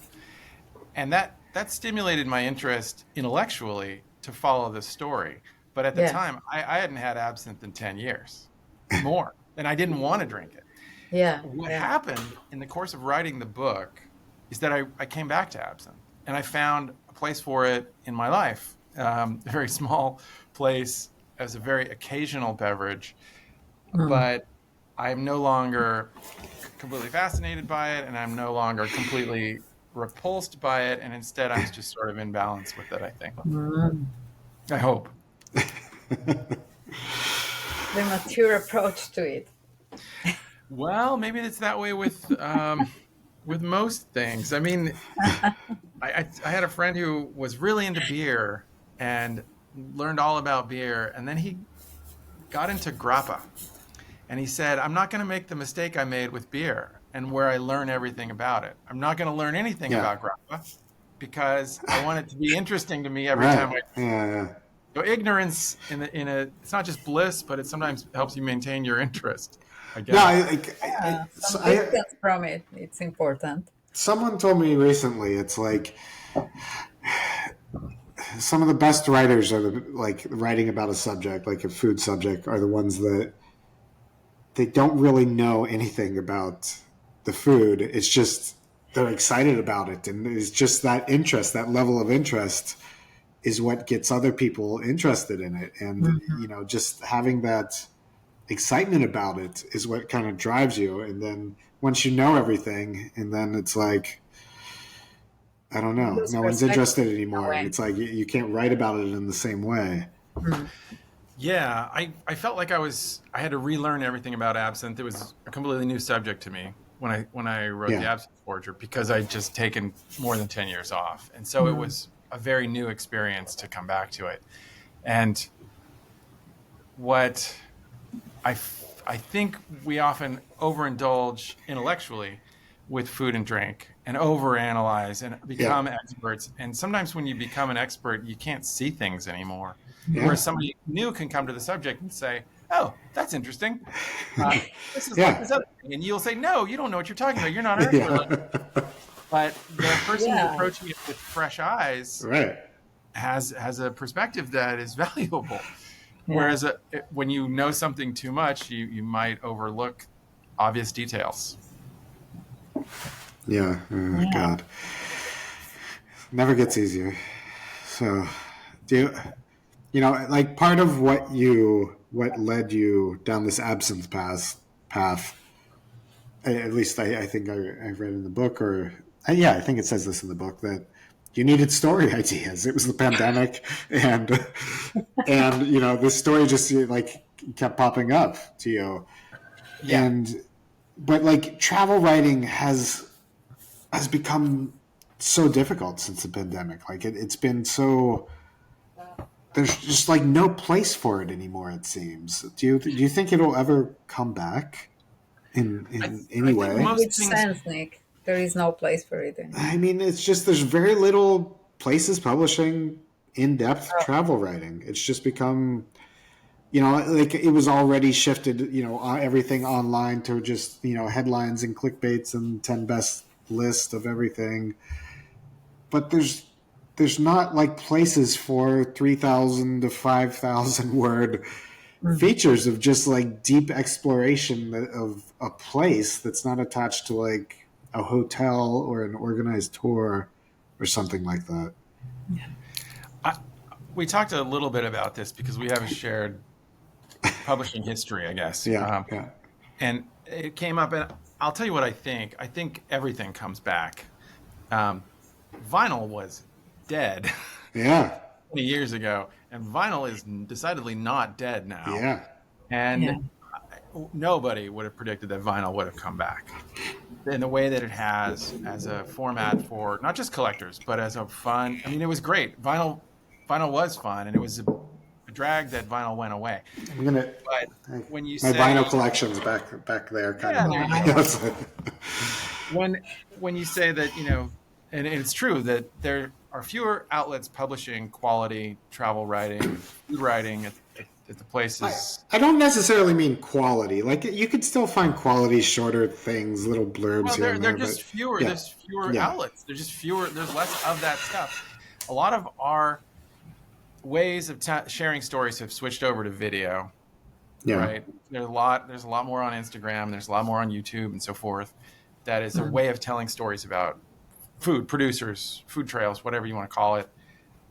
And that stimulated my interest intellectually to follow this story. But at the time, I hadn't had absinthe in 10 years, more, and I didn't want to drink it. Yeah. What happened in the course of writing the book is that I came back to absinthe, and I found a place for it in my life, a very small place as a very occasional beverage, but I'm no longer completely fascinated by it, and I'm no longer completely repulsed by it, and instead I'm just sort of in balance with it, I think. I hope. The mature approach to it. Well, maybe it's that way with most things. I mean, I had a friend who was really into beer and learned all about beer, and then he got into grappa. And he said, I'm not going to make the mistake I made with beer and where I learn everything about it. I'm not going to learn anything about grappa. because I want it to be interesting to me every Right. time I. Yeah. So ignorance it's not just bliss, but it sometimes helps you maintain your interest. I guess. No, Some distance from it. It's important. someone told me recently, it's like some of the best writers are like writing about a subject, like a food subject, are the ones that they don't really know anything about the food. It's just they're excited about it, and it's just that interest, that level of interest, is what gets other people interested in it. And just having that excitement about it is what kind of drives you. And then once you know everything, and then it's like, I don't know, Lose no one's perspective interested in a anymore. way. It's like you can't write about it in the same way. Yeah, I felt like I had to relearn everything about absinthe. It was a completely new subject to me when I wrote the Absinthe Forger, because I'd just taken more than 10 years off. And so it was a very new experience to come back to it. And what I think we often overindulge intellectually with food and drink and overanalyze and become experts. And sometimes when you become an expert, you can't see things anymore. Yeah. Whereas somebody new can come to the subject and say, "Oh, that's interesting. This is Yeah. like this other thing." And you'll say, "No, you don't know what you're talking about. You're not an expert." But the person who's approaching it with fresh eyes Right. has a perspective that is valuable. Whereas when you know something too much, you might overlook obvious details. Yeah. Oh, God. Never gets easier. So, like part of what led you down this absinthe path, at least I think I read in the book, or I think it says this in the book, that you needed story ideas. It was the pandemic, and this story just like kept popping up to you. Yeah. But like travel writing has become so difficult since the pandemic. Like it's been so, there's just like no place for it anymore, it seems. Do you think it'll ever come back in any way? In which sense, Nick? There is no place for it anymore. I mean, it's just there's very little places publishing in-depth travel writing. It's just become, like it was already shifted, everything online to just, headlines and clickbaits and 10 best list of everything. But there's not like places for 3,000 to 5,000 word features of just like deep exploration of a place that's not attached to like a hotel or an organized tour or something like that. We talked a little bit about this because we have a shared publishing history, I guess. Yeah. And it came up, and I'll tell you what I think. I think everything comes back. Vinyl was dead 20 years ago, and vinyl is decidedly not dead now. Yeah. And nobody would have predicted that vinyl would have come back in the way that it has as a format for not just collectors, but as a fun. I mean, it was great. Vinyl was fun, and it was a drag that vinyl went away. But when you my say vinyl collection's back there, kind of. When you say that, and it's true that there are fewer outlets publishing quality travel writing, food writing at the places. I don't necessarily mean quality. Like you could still find quality, shorter things, little blurbs here and there. They're just fewer. There's fewer outlets. There's just fewer. There's less of that stuff. A lot of our ways of sharing stories have switched over to video. Yeah. Right. There's a lot more on Instagram. There's a lot more on YouTube and so forth. That is a way of telling stories about food producers, food trails, whatever you want to call it.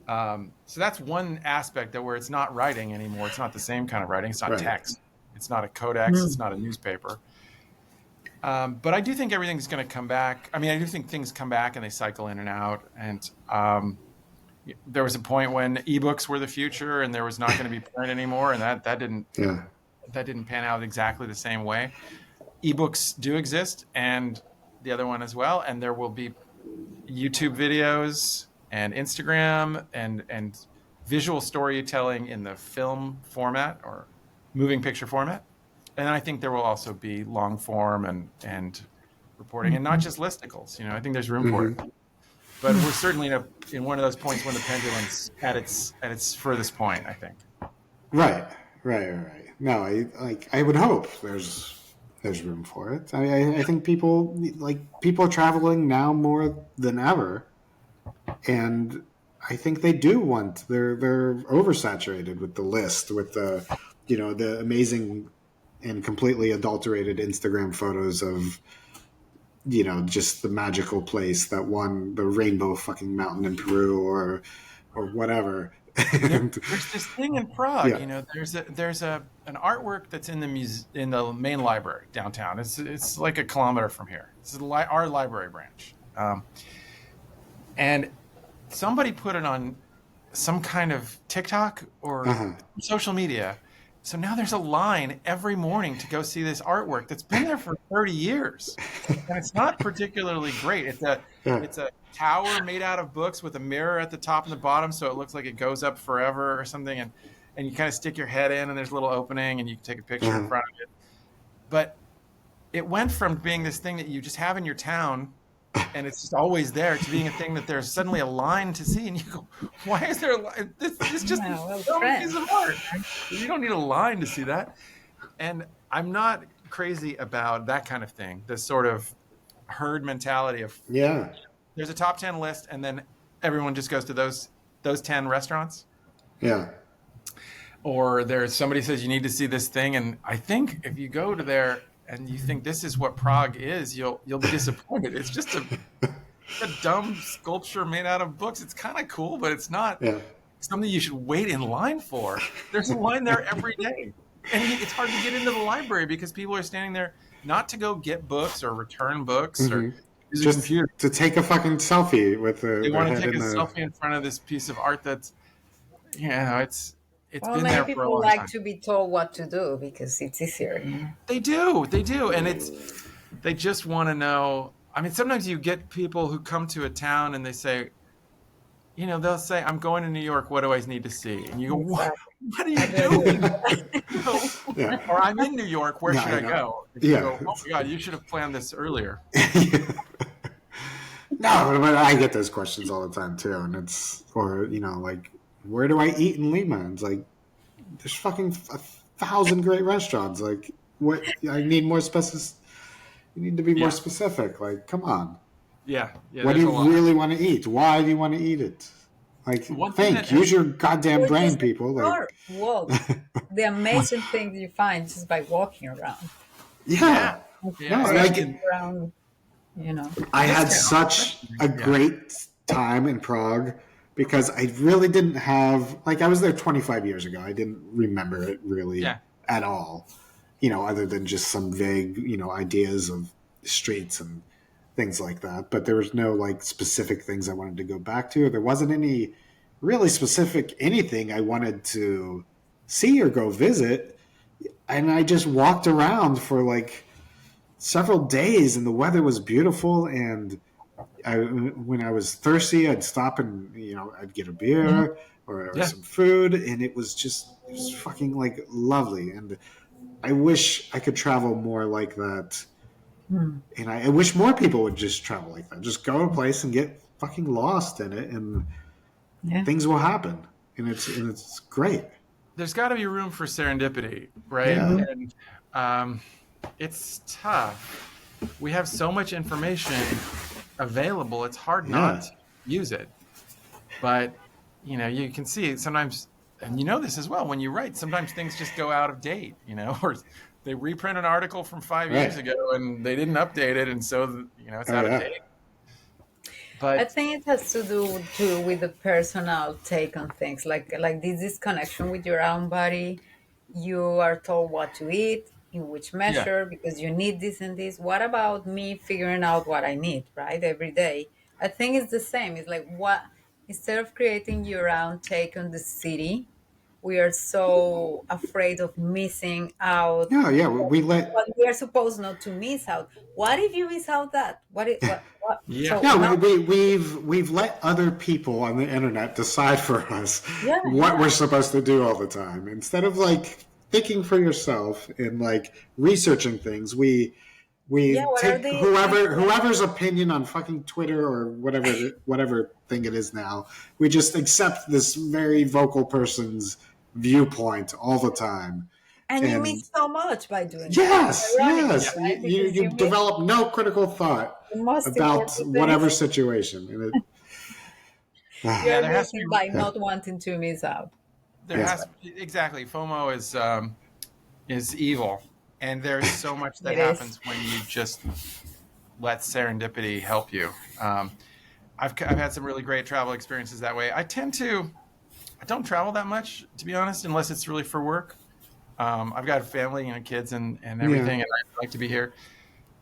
So that's one aspect where it's not writing anymore. It's not the same kind of writing. It's not text. It's not a codex. It's not a newspaper. But I do think everything's going to come back. I mean, I do think things come back and they cycle in and out. And there was a point when ebooks were the future and there was not going to be print anymore. And that didn't pan out exactly the same way. Ebooks do exist, and the other one as well. And there will be YouTube videos and Instagram and visual storytelling in the film format or moving picture format. And I think there will also be long form and reporting, and not just listicles. I think there's room for it. but we're certainly in one of those points when the pendulum's at its furthest point, I think. Right. No, I would hope there's room for it. I think people are traveling now more than ever, and I think they do want. They're oversaturated with the list, with the amazing and completely adulterated Instagram photos of just the magical place that won the rainbow fucking mountain in Peru or whatever. There's this thing in Prague, Yeah. there's an artwork that's in the main library downtown. It's like a kilometer from here. It's our library branch, and somebody put it on some kind of TikTok or social media. So now there's a line every morning to go see this artwork that's been there for 30 years. And it's not particularly great. It's a tower made out of books with a mirror at the top and the bottom, so it looks like it goes up forever or something. And you kind of stick your head in, and there's a little opening, and you can take a picture in front of it. But it went from being this thing that you just have in your town, and it's just always there, to being a thing that there's suddenly a line to see, and you go, why is there a line? This just a piece of art. You don't need a line to see that. And I'm not crazy about that kind of thing, this sort of herd mentality of there's a top 10 list, and then everyone just goes to those 10 restaurants. Yeah. Or there's somebody says you need to see this thing, and I think if you go to there and you think this is what Prague is, you'll be disappointed. It's just a dumb sculpture made out of books. It's kind of cool, but it's not something you should wait in line for. There's a line there every day. And it's hard to get into the library because people are standing there not to go get books or return books or use a computer. To take a fucking selfie with the. They want to take a selfie in front of this piece of art that's, it's been there for a long time. People like to be told what to do because it's easier. They do, and they just want to know. I mean, sometimes you get people who come to a town and they say, they'll say, "I'm going to New York. What do I need to see?" And you go, "What are you doing?" Or I'm in New York. Where should I go? And you go, "Oh my God, you should have planned this earlier." No, but I get those questions all the time too, and where do I eat in Lima? It's like, there's fucking 1,000 great restaurants. Like, what? I need more specific. You need to be more specific. Like, come on. Yeah. What do you really want to eat? Why do you want to eat it? Like, use your goddamn brain, people. Like, the amazing things you find just by walking around. Yeah. Around, I had such a great time in Prague. Because I really didn't have, I was there 25 years ago. I didn't remember it really at all, other than just some vague, ideas of streets and things like that. But there was no, specific things I wanted to go back to. There wasn't any really specific anything I wanted to see or go visit. And I just walked around for, several days, and the weather was beautiful, and when I was thirsty, I'd stop and I'd get a beer or some food, and it was fucking lovely. And I wish I could travel more like that. And I wish more people would just travel like that. Just go to a place and get fucking lost in it, and things will happen. And it's great. There's got to be room for serendipity, right? Yeah. And it's tough. We have so much information available, it's hard not to use it. But you can see sometimes, and this as well, when you write, sometimes things just go out of date, or they reprint an article from 5 years ago and they didn't update it, and so it's out of date. But I think it has to do too with the personal take on things, like this disconnection with your own body. You are told what to eat, in which measure, because you need this and this. What about me figuring out what I need, right, every day? I think it's the same. It's instead of creating your own take on the city, we are so afraid of missing out. What we are supposed not to miss out. What if you miss out that? What? We've let other people on the internet decide for us what we're supposed to do all the time, instead of thinking for yourself and researching things. We We Yeah, what are take the whoever's opinion on fucking Twitter or whatever thing it is now. We just accept this very vocal person's viewpoint all the time. and you And miss so much by doing that. yes, Ironically, yes, right? you Because you miss develop no critical thought the most about important whatever things situation. And you Yeah, are there has to be missing by not wanting to miss out. there Yeah. has exactly FOMO is evil, and there's so much that It is. happens when you just let serendipity help you. I've had some really great travel experiences that way. I don't travel that much, to be honest, unless it's really for work. I've got a family and kids and everything, Yeah. and I like to be here.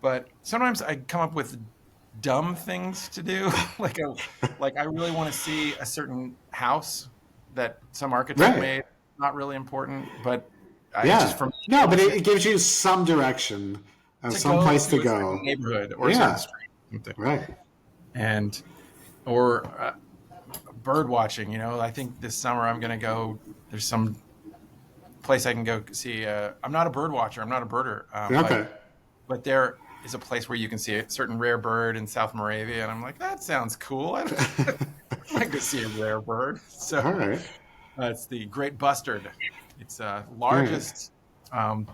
But sometimes I come up with dumb things to do, like I really want to see a certain house that some architect Right. made. Not really important, but it's just Yeah. for me. No, but it gives you some direction of To some go place to to a certain go. neighborhood or a Yeah. certain street, something. Right. And or bird watching. I think this summer I'm going to go. There's some place I can go see. I'm not a bird watcher. I'm not a birder. Okay. But there is a place where you can see a certain rare bird in South Moravia, and I'm like, that sounds cool. I could see a rare bird. So All right. it's the great bustard. It's largest. The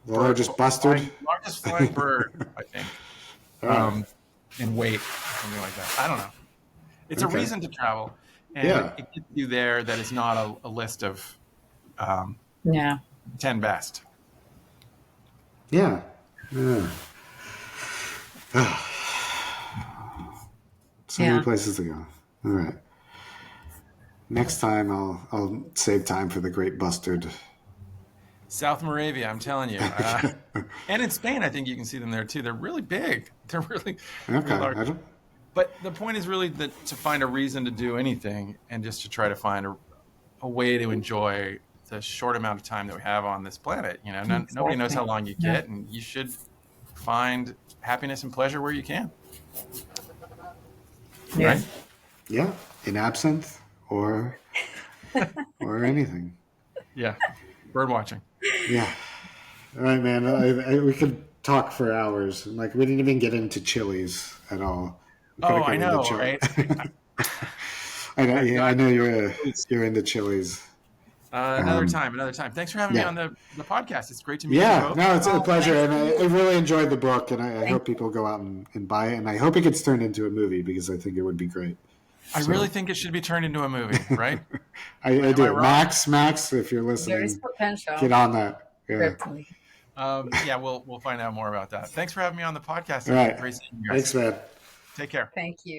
largest bustard. Largest flying bird, I think. All right. In weight, something like that. I don't know. It's Okay. a reason to travel, and Yeah. it gets you there. That is not a list of Yeah. 10 best. Yeah. Yeah. So many Yeah. places to go. All right. Next time I'll save time for the Great Bustard. South Moravia, I'm telling you. And in Spain, I think you can see them there too. They're really big. They're really, Okay. really large. I don't, But the point is really to find a reason to do anything and just to try to find a way to enjoy the short amount of time that we have on this planet. Nobody knows how long you get, and you should find happiness and pleasure where you can. Yeah. Right? yeah. In absinthe or anything. Yeah. Bird watching. Yeah. All right, man. We could talk for hours. Like we didn't even get into chilies at all. We could have I gotten know, into right? I know. Yeah, I know you're into chilies. Another time. Thanks for having me yeah. on the podcast. It's great to meet you Yeah, both. no, it's a pleasure, and thank I really enjoyed the book, and I hope people go out and buy it, and I hope it gets turned into a movie because I think it would be great. I really think it should be turned into a movie, right? I do. wrong? Max, if you're There listening, is potential. get on that. Yeah. Certainly. Yeah, we'll find out more about that. Thanks for having me on the podcast. All right. Great seeing you guys. Thanks, man. Take care. Thank you.